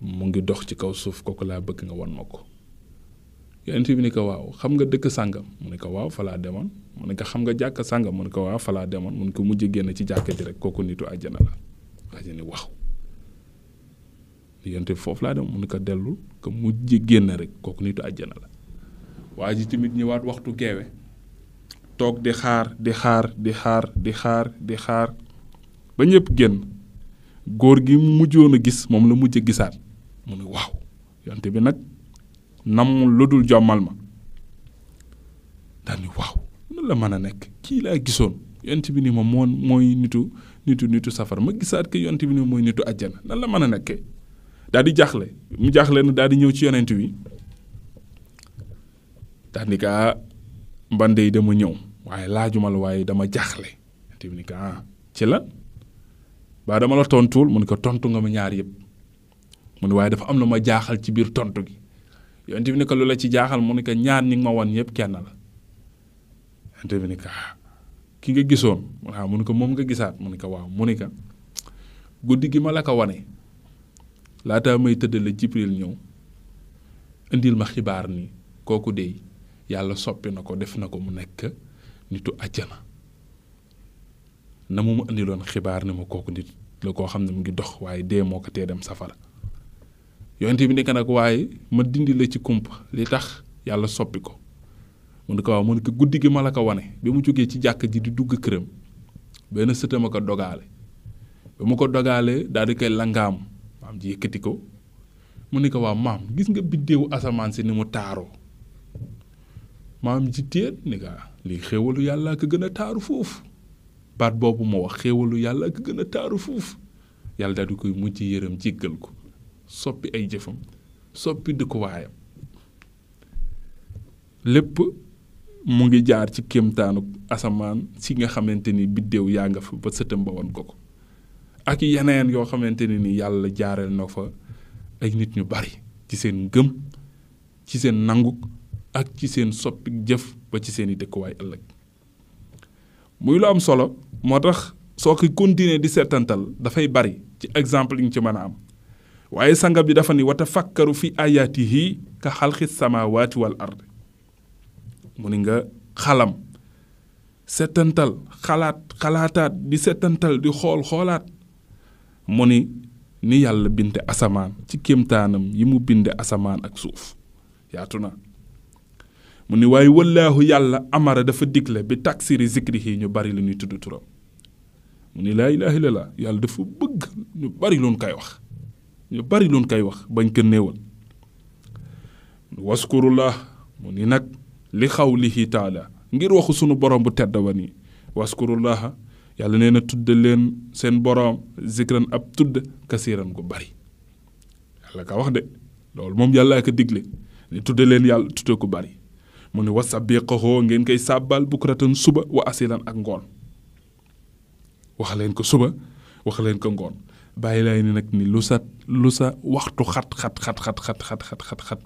mu ngi dox ci kaw suuf kooku laa bëgg nga won ma ko yonente bi ni ko waaw xam nga dëkk sàngam mu ne ko waaw fa laa demoon mu ne ko xam nga jàkk sàngam mu ne ko waaw fa laa demoon mu ne ko mujj génn ci jàkk ji rek kooku nitu àjjana la waa ni waaw yonente bi foofu laa dem mu ne ko dellul ko mujj génn rek kooku nitu àjjana la waa ji tamit ñëwaat waxtu geewe toog di xaar ba ñëpp génn góor gi mujjoon a gis moom la mujj a gisaat mu ne waaw yonte bi nag nam lu dul jommal ma daal ni waaw nan la mën a nekk kii laa gisoon yonte bi ni ma mooy nitu safara ma gisaat ke yonte bi ni mooy nitu àjjana nan la mën a nekkee daal di jaaxle mu jaaxle na daal di ñëw ci yonent bi daal ni ka mbande yi dama ñëw waaye laajuma la waaye dama jaaxle yonent bi ni ka ci la ba dama la tontuwul mu ne ko tontu nga ma ñaar yëpp mu ne waaye dafa am na ma jaaxal ci biir tontu gi yonent bi ni ko lu la ci jaaxal mu ne ko ñaar ñi nga ma wan yëpp kenn la yonent bi ni ka ki nga gisoon mu ne ko moom nga gisaat mu ne ko waaw mu ne ko guddi gi ma la ko wane laata may tëdd la Jibril ñëw indil ma xibaar ni kooku de yàlla soppi na ko def na ko mu nekk nitu àjjana na mu indiloon xibaar ni ma kooku nit la koo xam ne mu ngi dox waaye dee moo ko tee dem safara yonent bi nekk nag waaye ma dindi la ci kumpa li tax yàlla soppi ko mu ne ko waaw mu ne ko guddi gi ma la ko wane bi mu jógee ci jàkk ji di dugg këram benn sëtam a ko dogaale ba mu ko dogaalee daal di koy langaam maam ji yëkkati ko mu ne ko waaw maam gis nga biddéewu asamaan si ni mu taaroo maam ji téet ni ka lii xéewalu yàlla ko gën a taaru foofu baat boobu ma wax xéewalu yàlla ko gën a taaru foofu yàlla daal di koy mujj yërëm jéggal ko soppi ay jëfam soppi dëkkuwaayam lépp mu ngi jaar ci kéemtaanu asamaan si nga xamante ni biddéew yaa nga fa ba sëtam ba wan ko ak yeneen yoo xamante ne ni yàlla jaareel na fa ay nit ñu bari ci seen ngëm ci seen nangu ak ci seen soppi jëf ba ci seen i dëkkuwaay ëllëg muy lu am solo moo tax soo ko continuer di seetantal dafay bari ci exemple yi nga ci mën a am waaye sanga bi dafa ni wa tafakkaru fi ayaatihi ka xalqi samaawaati wal ard mu ni nga xalam seetantal xalaataat di seetantal di xoolaat mu ni yàlla binde asamaan ci kéemtaanam yi mu binde asamaan ak suuf yaatu na mu ni waaye wallaahu yàlla amara dafa digle bi taksiri zikrihi ñu bari lu ñuy tudd turam mu ni laa ilaaha illallaah yàlla dafa bëgg ñu bari luñ koy wax bañ ko néewal waskurullah mu ni nag li xawlihi taala ngir waxu sunu borom bu tedd wa nii waskurullah yàlla nee na tudd leen seen borom zikran ab tudd kasiiran gu bari yàlla ka wax de loolu moom yàlla ka digle ni tudde leen yàlla tudde ko bari mu ne wasabbiquhu ngeen koy sàbbal bukratan suba wa asilan ak ngoon wax leen ko suba wax leen ko ngoon bàyyi lay ni nag ni lu sa waxtu xat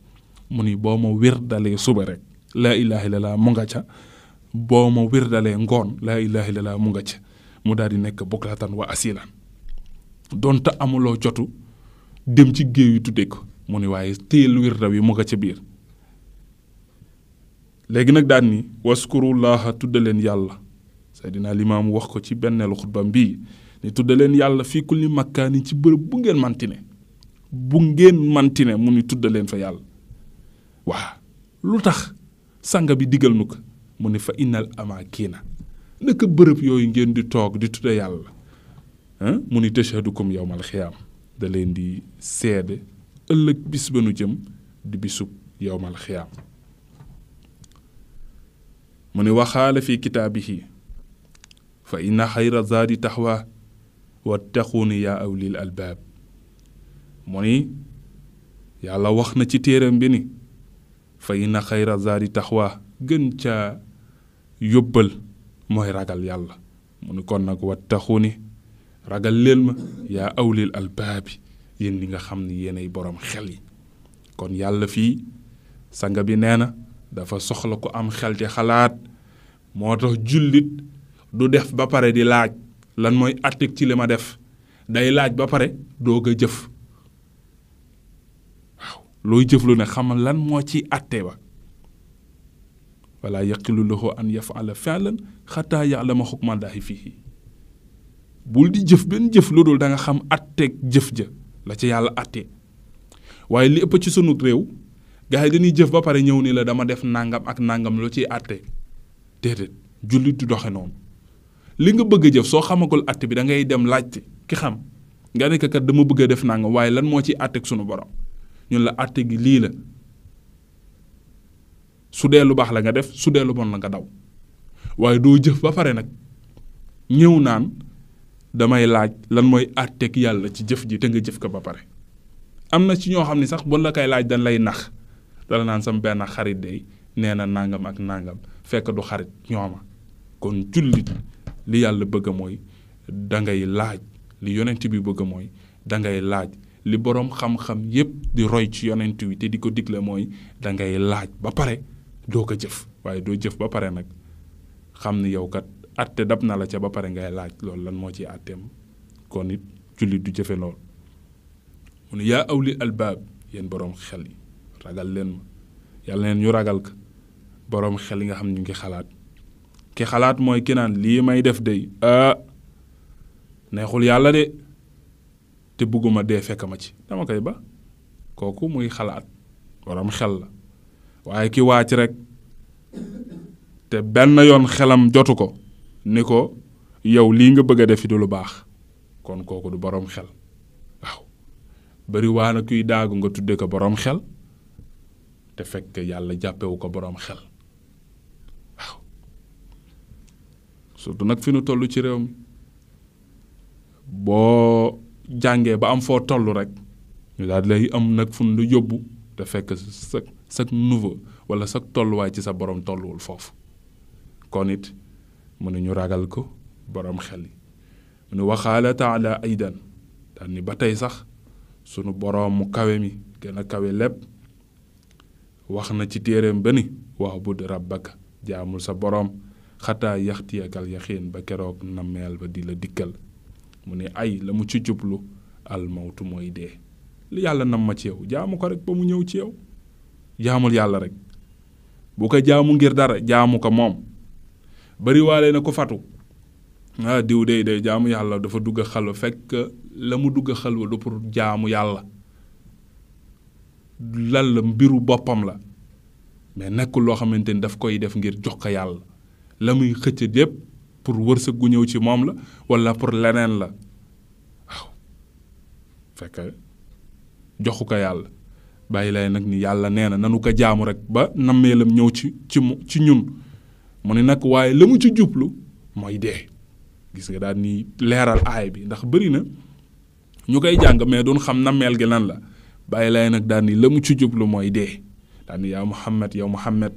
mu ni boo ma wirdalee suba rek laa ilaha illallah mu nga ca boo ma wirdalee ngoon laa ilaha illallah mu nga ca mu daal di nekk bukratan wa asilan donte amuloo jotu dem ci géew yi tudde ko mu ni waaye téel wirda wi mu nga ca biir léegi nag daan ni waskurullaha tudda leen yàlla Seydina Limaamu wax ko ci benneelu xutbam bii ni tudda leen yàlla fii kulli makkaani ci bërëb bu ngeen mantine mu ni tudda leen fa yàlla waa lu tax sanga bi digal nu ko mu ni fa innal amaakina naka bërëb yooyu ngeen di toog di tudda yàlla mu ni tashhadukum yawmal xiyaam da leen di seede ëllëg bis ba nu jëm di bisub yawmal xiyaam mu ni waxaale fi kitaabihi fa inna xayra zaadi taxwa wattaquuni yaa awlil albaab mu ni yàlla wax na ci téeram bi ni fa inna xayra zaadi taxwa gën caa yóbbal mooy ragal yàlla mu ni kon nag wattaquuni ragal leen ma yaa awlil albaabi yéen li nga xam ni yéenay borom xel yi kon yàlla fii sanga bi nee na dafa soxla ko am xel te xalaat moo tax jullit du def ba pare di laaj lan mooy àtteeg ci li ma def day laaj ba pare doog a jëf waaw looy jëf lu ne xamal lan moo ci àtte ba wala yaqilu lahu an yaf'ala fi'lan xataa ya'lama xukmallaahi fiihi bul di jëf benn jëf lu dul da nga xam àtteeg jëf ja la ci yàlla àtte waaye li ëpp ci sunu réew gars yi dañuy jëf ba pare ñëw ni la dama def nangam ak nangam lu ciy àtte déedéet jullit du doxe noonu li nga bëgg a jëf soo xamagul àtte bi da ngay dem laajte ki xam nga ne kat dama bëgg a def nangam waaye lan moo ciy àtteeg sunu borom ñun la àtte gi lii la su dee lu baax la nga def su dee lu bon la nga daw waaye doo jëf ba pare nag ñëw naan damay laaj lan mooy àtteeg yàlla ci jëf ji te nga jëf ko ba pare am na ci ñoo xam ne sax bu la koy laaj dañ lay nax dala naan sam benn xarit day nee na nangam ak nangam fekk du xarit ñooma kon jullit li yàlla bëgg mooy dangay laaj li yonent bi bëgg mooy dangay laaj li boroom xam-xam yépp di roy ci yonent wi te di ko digle mooy dangay laaj ba pare doo ko jëf waaye doo jëf ba pare nag xam ni yow kat atte dab na la ca ba pare ngay laaj loolu lan moo ciy atteem kon it jullit du jëfe lool mu ne yaa awli albaab yéen boroom xel yi ragal leen ma yàlla neen ñu ragal ko boroom xel yi nga xam ne ñu ngi xalaat ki xalaat mooy ki naan lii may def day neexul yàlla de te bëgguma dee fekk ma ci dama koy ba kooku muy xalaat boroom xel la waaye ki wàcc rek te benn yoon xelam jotu ko ni ko yow lii nga bëgg a def du lu baax kon kooku du boroom xel waaw bari waa na kuy daagu nga tudde ko boroom xel te fekk yàlla jàppewu ko boroom xel waaw surtout nag fi nu toll ci réew mi boo jàngee ba am foo toll rek ñu daal lay am nag fu nu yóbbu te fekk sa nouveau wala sa tolluwaay ci sa boroom tolluwul foofu kon it mu ne ñu ragal ko boroom xel yi mu ne waxaala taala aydan daal ni ba tey sax sunu boroom mu kawe mi gën a kawe lépp wax na ci téereem ba ni wa'bud rabbaka jaamul sa boroom xataa yaxtiyakal yaxiin ba keroog nammeel ba di la dikkal mu ne ay la mu ci jublu almawtu mooy dee li yàlla nam ma ci yow jaamu ko rek ba mu ñëw ci yow jaamul yàlla rek bu ko jaamu ngir dara jaamu ko moom bari waale na ko fatu diw day jaamu yàlla dafa dugg xalwa fekk la mu dugg xalwa du pour jaamu yàlla lan la mbiru boppam la mais nekkul loo xamante ni daf koy def ngir jox ko yàlla la muy xëcc yépp pour wërsëg gu ñëw ci moom la wala pour leneen la waaw fekk joxu ko yàlla bàyyi lay nag ni yàlla nee na nanu ko jaamu rek ba nammeelam ñëw ci ñun mu ne nag waaye la mu ci jublu mooy dee gis nga daal ni leeral aay bi ndax bëri na ñu koy jàng mais duñ xam nammeel gi lan la bàyyi lay nag daan ni la mu ci jublu mooy dee daan ni yaa Muhammad yow Muhammad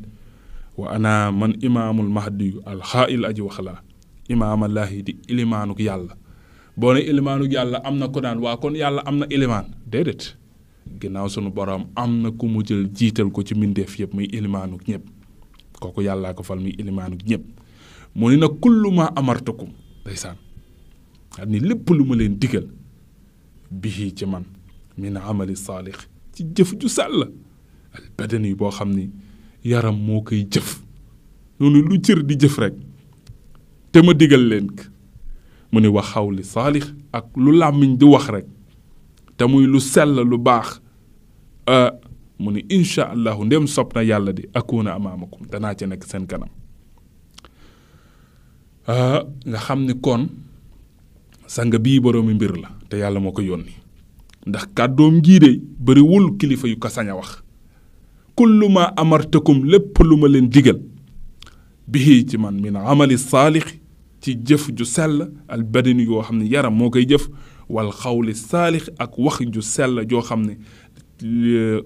wa ana man imaamul mahdi al xaa'il aji wax laa imaamallaahi di ilimaanuk yàlla boo ne ilimaanuk yàlla am na ko daan waa kon yàlla am na ilimaan déedéet ginnaaw sunu borom am na ku mu jël jiital ko ci mbindeef yëpp muy ilimaanuk ñëpp kooku yàllaa ko fal muy ilimaanuk ñëpp mu ni nag kullu ma amartukum ndeysaan xam ni lépp lu ma leen digal bihi ci man min amali saalix ci jëf ju sàll al badani boo xam ni yaram moo koy jëf noonu lu cër di jëf rek te ma digal leen ko mu ni wax xawli saalix ak lu làmmiñ di wax rek te muy lu sell lu baax mu ni incha allahu ndem sopp na yàlla di akuna amaamakum danaa ci nekk seen kanam nga xam ni kon sang bii boroomi mbir la te yàlla moo ko yónni ndax kàddoom gii de bëriwul kilifa yu ko sañ a wax kullu ma amartakum lépp lu ma leen digal bihi ci man min amali saalix ci jëf ju sell al badani yoo xam ne yaram moo koy jëf wal xawli saalix ak wax ju sell joo xam ne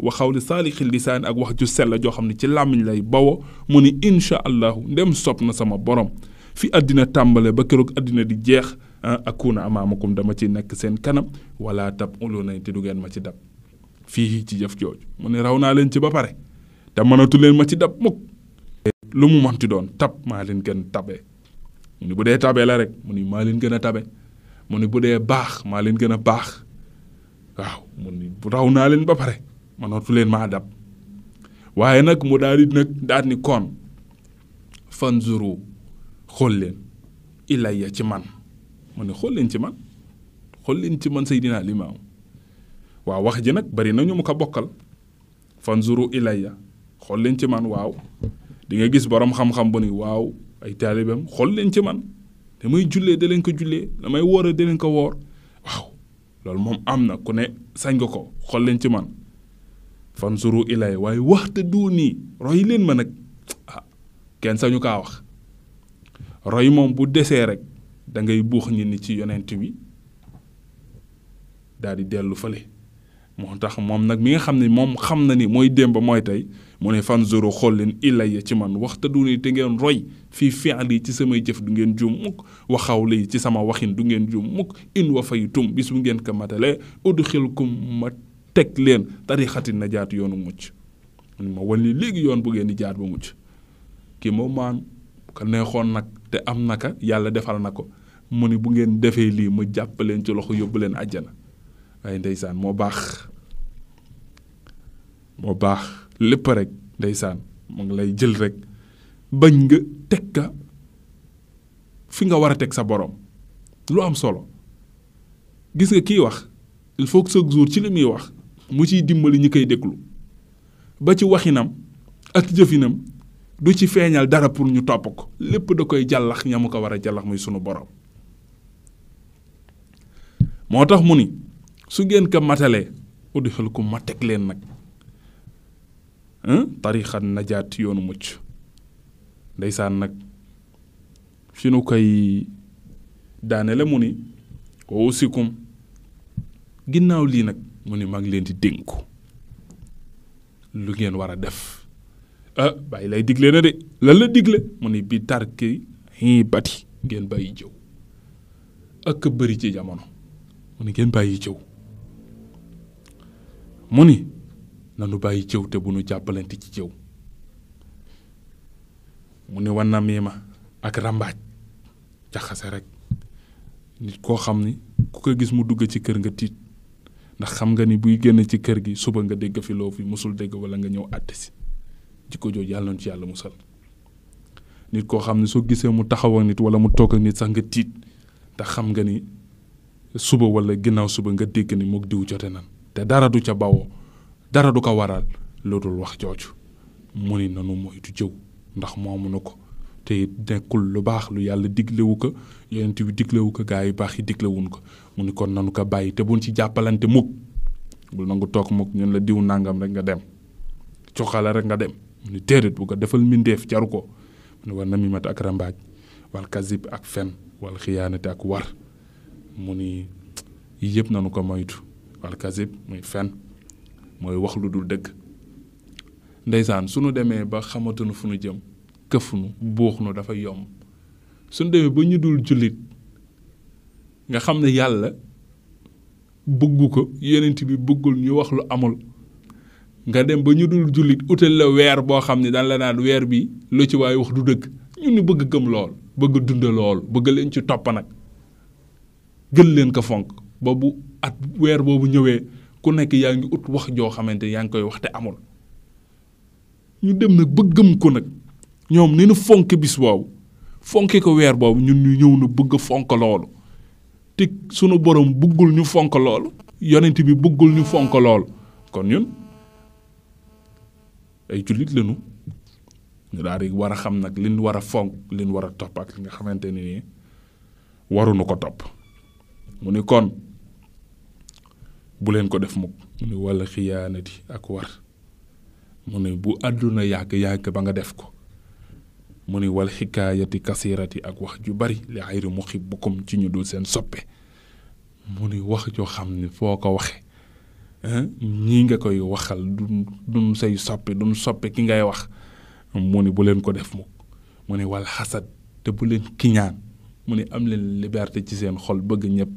wa xawli saalixi lisaan ak wax ju sell joo xam ne ci làmmiñ lay bawo mu ni incha allahu ndem sopp na sama borom fi àddina tàmbale ba keroog àddina di jeex akuna amaamakum dama ci nekk seen kanam wala tab uluna te du ngeen ma ci dab fii ci jëf jooju mu ne raw naa leen ci ba pare te mënatu leen ma ci dab mukk lu mu mënti doon tab maa leen gën tabee mu ni bu dee tabee la rek mu ni maa leen gën a tabe mu ni bu dee baax maa leen gën a baax waaw mu ni raw naa leen ba pare mënatu leen maa dab waaye nag mu daal ni kon fanzuru xool leen ilayya ci man mu ne xool leen ci man Seydina Limaamu waaw wax ji nag bari na ñu mu ko bokkal fanzuru ilayya xool leen ci man waaw di nga gis borom xam-xam bu ni waaw ay taalibeem xool leen ci man damay jullee da leen ko jullee damay woor da leen ko woor waaw loolu moom am na ku ne sañ nga ko xool leen ci man fanzuru ilayya waaye waxta du nii roy leen ma nag kenn sañu kaa wax roy moom bu desee rek da ngay buux ñi ni ci yonent bi daal di dellu fële moo tax moom nag mi nga xam ne moom xam na ni mooy démb mooy tey mu ne fanzuru xool leen ilayya ci man waxta du ni te ngeen roy fii fi'li ci samay jëf du ngeen juum mukk waxawli ci sama waxin du ngeen juum mukk in wafaytum bis bu ngeen ko matalee udxilkum ma teg leen tarixati najaat yoonu mucc ma wan li léegi yoon bu ngeen di jaar ba mucc kii moom maan ko neexoon nag te am naka yàlla defal na ko mu ni bu ngeen defee lii mu jàpp leen ci loxo yóbbu leen àjjana waaye ndeysaan moo baax lépp rek ndeysaan mu ngi lay jël rek bañ nga teg ka fi nga war a teg sa borom lu am solo gis nga kii wax il faut que chaque jour ci li muy wax mu ciy dimbali ñi koy déglu ba ci waxinam ak jëfinam du ci feeñal dara pour ñu topp ko lépp da koy jàllax ñamu ko war a jàllax muy sunu borom moo tax mu ni su ngeen ko matalee udxilkum ma teg leen nag tarixan najaat yoonu mucc ndeysaan nag fi nu koy daane la mu ni wa usikum ginnaaw lii nag mu ni maa ngi leen di dénku lu ngeen war a def bàyyi lay digle na de lan la digle mu ni bi tarki bati ngeen bàyyi jëw ak bëri ci jamono mu ni ngeen bàyyi jëw mu ni nanu bàyyi jëw te bu nu jàppalante ci jëw mu ni wan na miima ak rambaaj jaxase rek nit koo xam ni ku ko gis mu dugg ci kër nga tiit ndax xam nga ni buy génn ci kër gi suba nga dégg fi loo fi musul dégg wala nga ñëw àtte si jikko jooju yàlla noonu ci yàlla musal nit koo xam ne soo gisee mu taxaw ak nit wala mu toog ak nit sax nga tiit ndax xam nga ni suba wala ginnaaw suba nga dégg ni mook diw jote nan te dara du ca bawoo dara du ko waral lu dul wax jooju mu ni nanu moytu jëw ndax moomu na ko te nekkul lu baax lu yàlla diglewu ko yonent bi diglewu ko gaa yu baax yi diglewuñ ko mu ni kon nanu ko bàyyi te buñ ci jàppalante mukk bul nangu toog mukk ñun la diw nangam rek nga dem coxala rek nga dem mu ni déedéet bu ko defal mindeef jaru ko mu ni war na mi mat ak rambaaj wal kazib ak fen wal xiyaanate ak war mu ni yëpp nanu ko moytu wal kazib muy fen mooy wax lu dul dëgg. ndeysaan suñu demee ba xamatuñu fu nu jëm këfunu buux nu dafa yomb suñu demee ba ñu dul jullit nga xam ne yàlla bëggu ko yonent bi bëggul ñu wax lu amul nga dem ba ñu dul jullit utal la weer boo xam ne daan la naan weer bi lu ci waaye wax du dëgg ñun ñu bëgg gëm lool bëgg dund lool bëgg leen ci topp nag gën leen ko fonk ba bu at weer boobu ñëwee ku nekk yaa ngi ut wax joo xamante yaa ngi koy wax te amul ñu dem nag ba gëm ko nag ñoom ni nu fonk bis boobu fonke ko weer boobu ñun ñu ñëw na bëgg fonk loolu te sunu borom bëggul ñu fonk loolu yonent bi bëggul ñu fonk loolu kon ñun ay jullit lañu ñu daal di war a xam nag liñ war a fonk liñ war a topp ak li nga xamante ne nii waruñu ko topp mu ni kon bu leen ko def mukk mu ni wala xiyaanati ak war mu ni bu àdduna yàgg ba nga def ko mu ni wal xikaayati kasirati ak wax ju bari li xayri muhibbukum ci ñu dul seen soppe mu ni wax joo xam ni foo ko waxe ñii nga koy waxal duñ say soppe duñ soppe ki ngay wax mu ni bu leen ko def mukk mu ni wal xasad te bu leen kiñaan mu ni am leen liberté ci seen xol bëgg ñëpp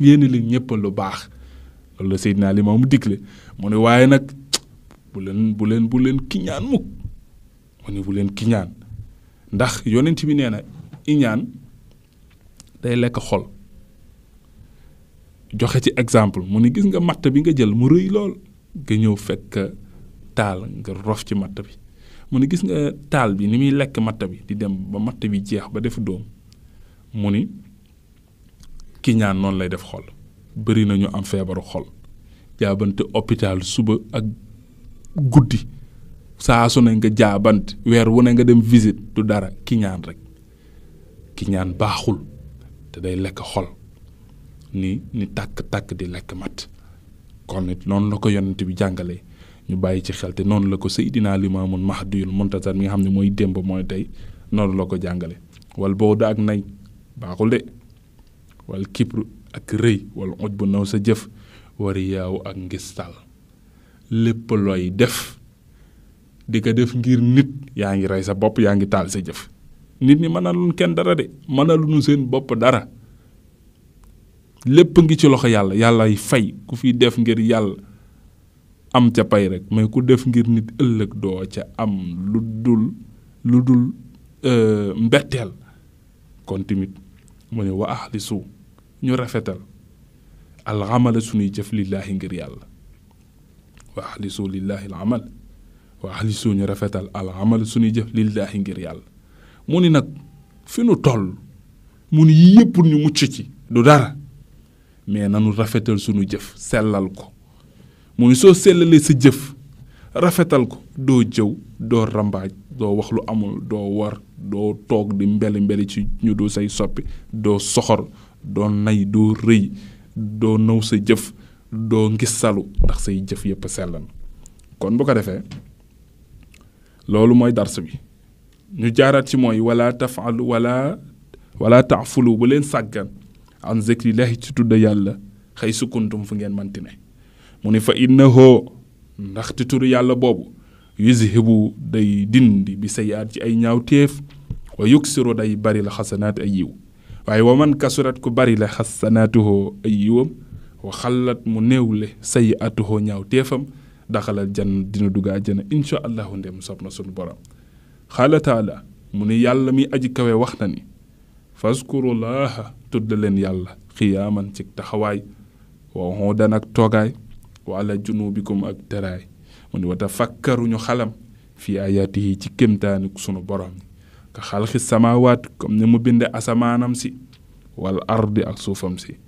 yéene leen ñëpp lu baax loolu la Seydina Limaamu digle mu ni waaye nag bu leen kiñaan mukk mu ni bu leen kiñaan ndax yonent bi nee na iñaan day lekk xol joxe ci exemple mu ni gis nga matt bi nga jël mu rëy lool nga ñëw fekk taal nga rof ci matt bi mu ni gis nga taal bi ni muy lekk matt bi di dem ba matt bi jeex ba def doom mu ni kiñaan noonu lay def xol bëri na ñu am feebaru xol jaabante hôpital suba ak guddi saa su ne nga jaabante weer wu ne nga dem visite du dara kiñaan rek kiñaan baaxul te day lekk xol ni tàkk di lekk mat kon nit noonu la ko yonent bi jàngalee ñu bàyyi ci xel te noonu la ko Seydina Limaamul Mahdiyul Muntazar mi nga xam ne mooy démb mooy tey noonu la ko jàngale wal boodu ak nay baaxul de wal kibru ak rëy wal uj bu naw sa jëf wari yaaw ak ngistal lépp looy def di ko def ngir nit yaa ngi rey sa bopp yaa ngi taal sa jëf nit ñi mënaluñ kenn dara de mënaluñu seen bopp dara lépp ngi ci loxo yàlla yàllay fay ku fi def ngir yàlla am ca pay rek mais ku def ngir nit ëllëg doo ca am lu dul mbetteel kon tamit mu ne wa ahlisu ñu rafetal al amala suñuy jëf lillaahi ngir yàlla wa ahlisu lillaahi al amal wa ahlisu ñu rafetal al amal suñuy jëf lillaahi ngir yàlla mu ni nag fi nu toll mu ni yii yëpp ñu mucc ci du dara mais nanu rafetal suñu jëf sellal ko mu ni soo sellalee sa jëf rafetal ko doo jëw doo rambaaj doo wax lu amul doo war doo toog di mbeli ci ñu doo say soppi doo soxor doo nay doo rëy doo naw sa jëf doo ngisalu ndax say jëf yëpp sellan kon bu ko defee loolu mooy dars bi ñu jaaraat ci mooy wala tafalu wala taafulu bu leen sàggan an zikrillahi ci tudda yàlla xëy sukuntum fu ngeen manti ne mu ni fa innahu ndaxte turu yàlla boobu yuzhibu day dindi bi sayaat ci ay ñaawteef wa yuksiru day bari la xasanaat ay yiw waaye wa man kasurat ku bari la xasanaatuhoo ay yiwam wa xalat mu néewle sayiatuhoo ñaawteefam daxalal jann dina dugg àjjana insha allahu ndem sob na sunu borom xaala taala mu ni yàlla mi aji kawe wax na ni faskurullaha tudd leen yàlla xiyaaman ci taxawaay wa hudan ak toogaay wa ala junubikum ak teraay mu ni wa tafakkaru ñu xalam fi ayaatihi ci kémtaani sunu borom ka xalqi samawaat comme ni mu binde asamaanam si wal ardi ak suufam si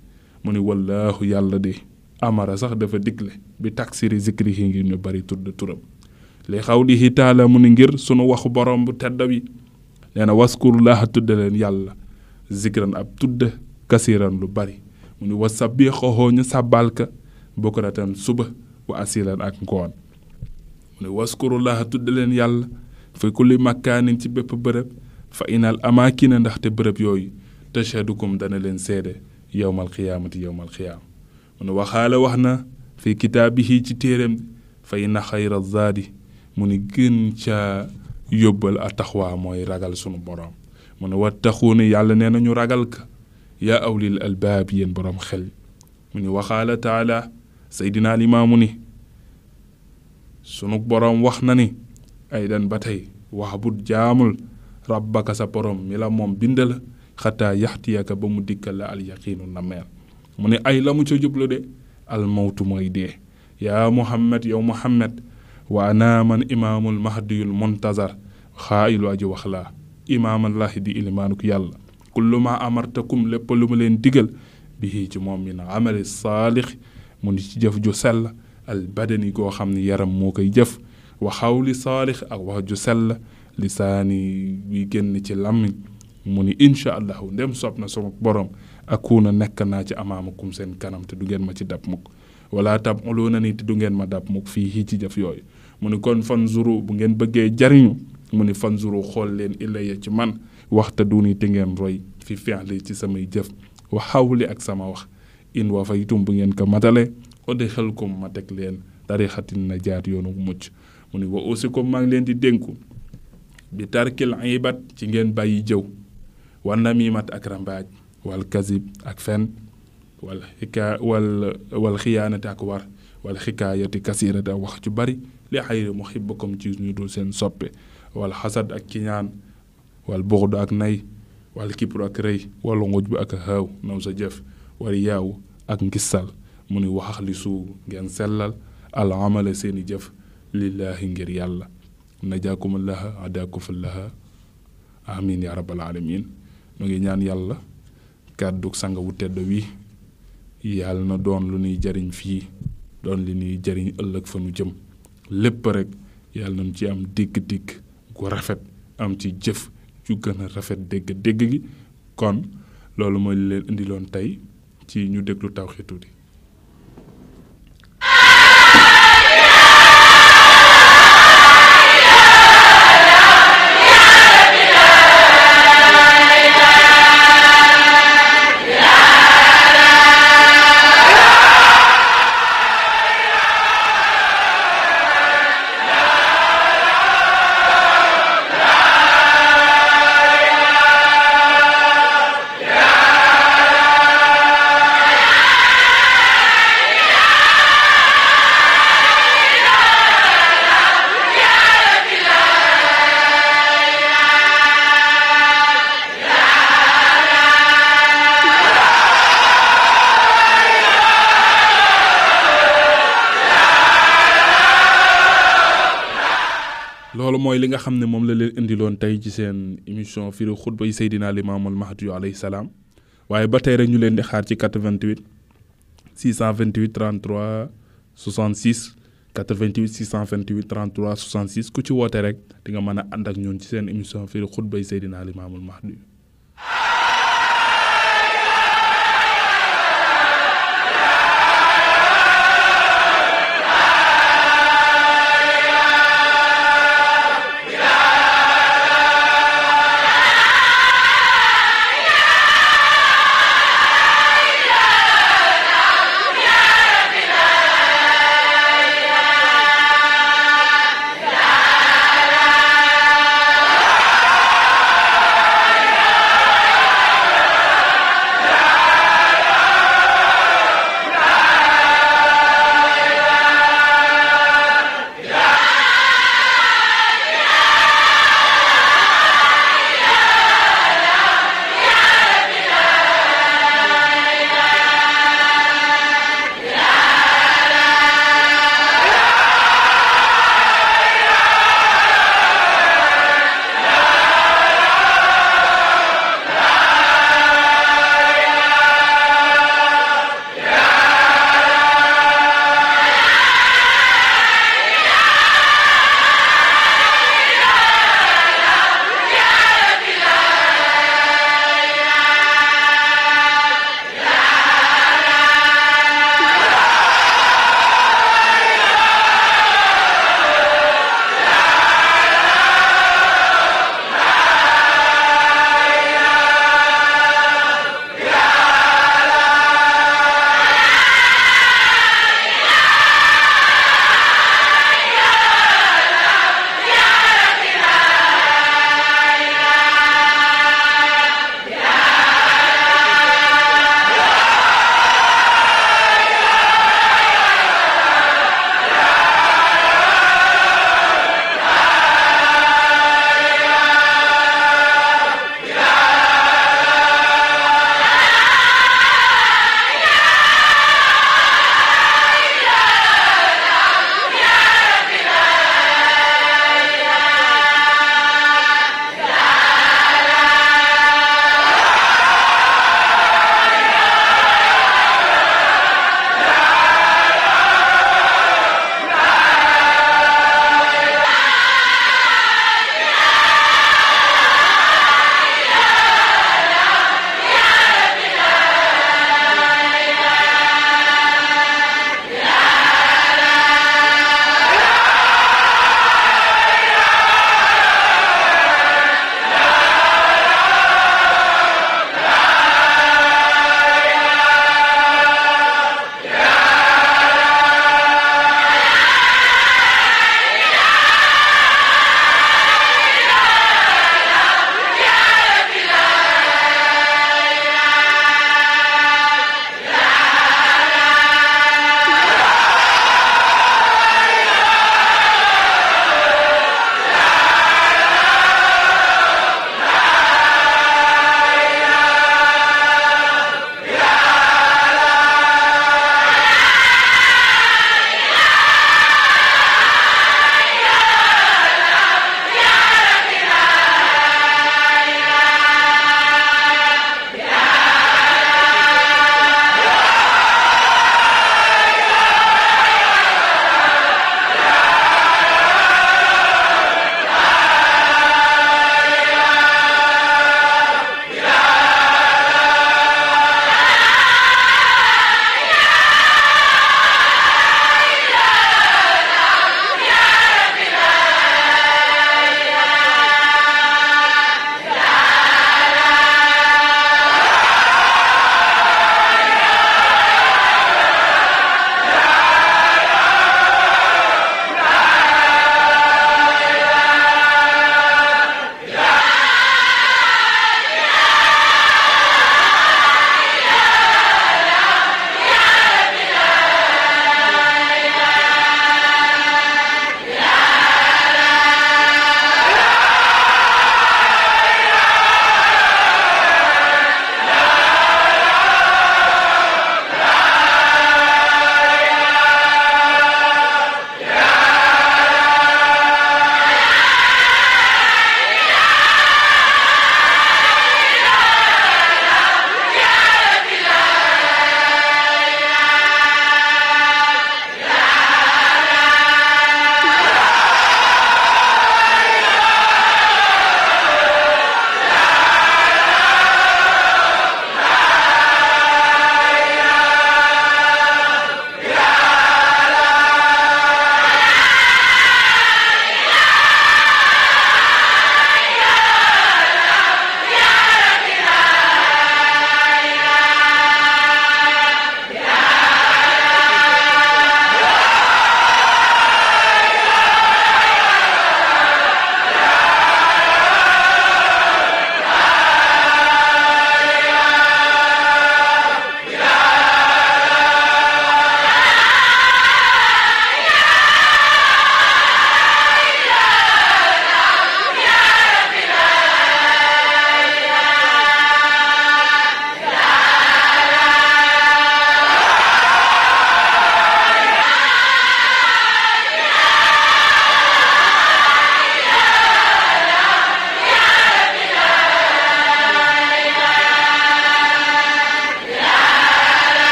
mu ni wallaahu yàlla de amara sax dafa digle bi taksiri zikrihi ngir ñu bari tudd turam li xawlihi taala mu ni ngir sunu waxu borom bu tedda bi nee na waskurullaha tudd leen yàlla zikran ab tudd kasiran lu bari mu ni wasabbixoo ñu sàbbaal ka bukratan suba wa asilan ak ngoon mu ni waskurullaha tudd leen yàlla fi kulli makkaanin ci bépp bërëb fa inal amaakina ndaxte bërëb yooyu tashadukum dana leen seede yowmal xiyaamati yowmal xiyaam mu ne waxaala wax na fi kitaabihi ci téeréem fa inna xayra zaadi mu ni gën ca yóbbal a taxwaa mooy ragal sunu borom mu ne wattaxuuni yàlla nee na ñu ragal ka yaa awlil albaab yéen borom xel mu ni waxaala taala Seydina Limaamu ni sunu borom wax na ni ay dan ba tey wax bu jaamul rabbaka sa borom mi la moom bind la xataa yaxtiyaka ba mu dikkal la al yaqiinu nameer mu ne ay la mu ca jublu de al mawtu mooy dee yaa Muhammad yow Muhammad wa ana man imaamul mahdiyul muntazar xaayilu aji wax laa imaamallahi di ilimaanuk yàlla kullu ma amartakum lépp lu ma leen digal bihi ci moom min amali saalix mu ni ci jëf ju sell al badani goo xam ne yaram moo koy jëf wa xawli saalix ak wax ju sell lisaani bi génn ci làmmiñ mu ni incha allahu ndem sob na sama borom akuuna nekk naa ci amaamakum seen kanam te du ngeen ma ci dab mukk wala tab uluuna ni te du ngeen ma dab mukk fii ci jëf yooyu mu ni kon fanzuru bu ngeen bëggee jariñu mu ni fanzuru xool leen ilaya ci man waxta duni te ngeen roy fi fi'li ci samay jëf wa xawli ak sama wax in wa faytum bu ngeen ko matale udxilkum ma teg leen tarixatin najaat yoonu mucc mu ni wa usikum maa ngi leen di dénku bi tarkil ibat ci ngeen bàyyi jëw wa namimat ak rambaaj wal kazib ak fen wal xiyaanati ak war wal xikaayati kasirati ak wax ci bari li xayri muhibbakum ci ñu dul seen soppe wal xasad ak kiñaan wal buxdu ak nay wal kibru ak rëy wal nguj bi ak xaaw naw sa jëf wal yaaw ak ngissal mu ni waxax li suu ngeen sellal al amala seeni jëf lillahi ngir yàlla najaakumallaha adaakufallaha amin ya rabbal alamin nu ngi ñaan yàlla kàddug sanga wu tedd wi yàlla na doon lu nuy jariñ fii doon li nuy jariñ ëllëg fa nu jëm lépp rek yàlla nañu ci am dégg-dégg gu rafet am ci jëf ju gën a rafet dégg-dégg gi kon loolu mooy leen indiloon tey ci ñu déglu tawxiid tuuti loolu mooy li nga xam ne moom la leen indiloon tey ci seen émission firi xutba yi Seydina Limaamul Mahdi alayhi salaam waaye ba tey rek ñu leen di xaar ci 88 628 33 66 88 628 33 66 ku ci woote rek di nga mën a ànd ak ñun ci seen émission firi xutba yi Seydina Limaamul Mahdi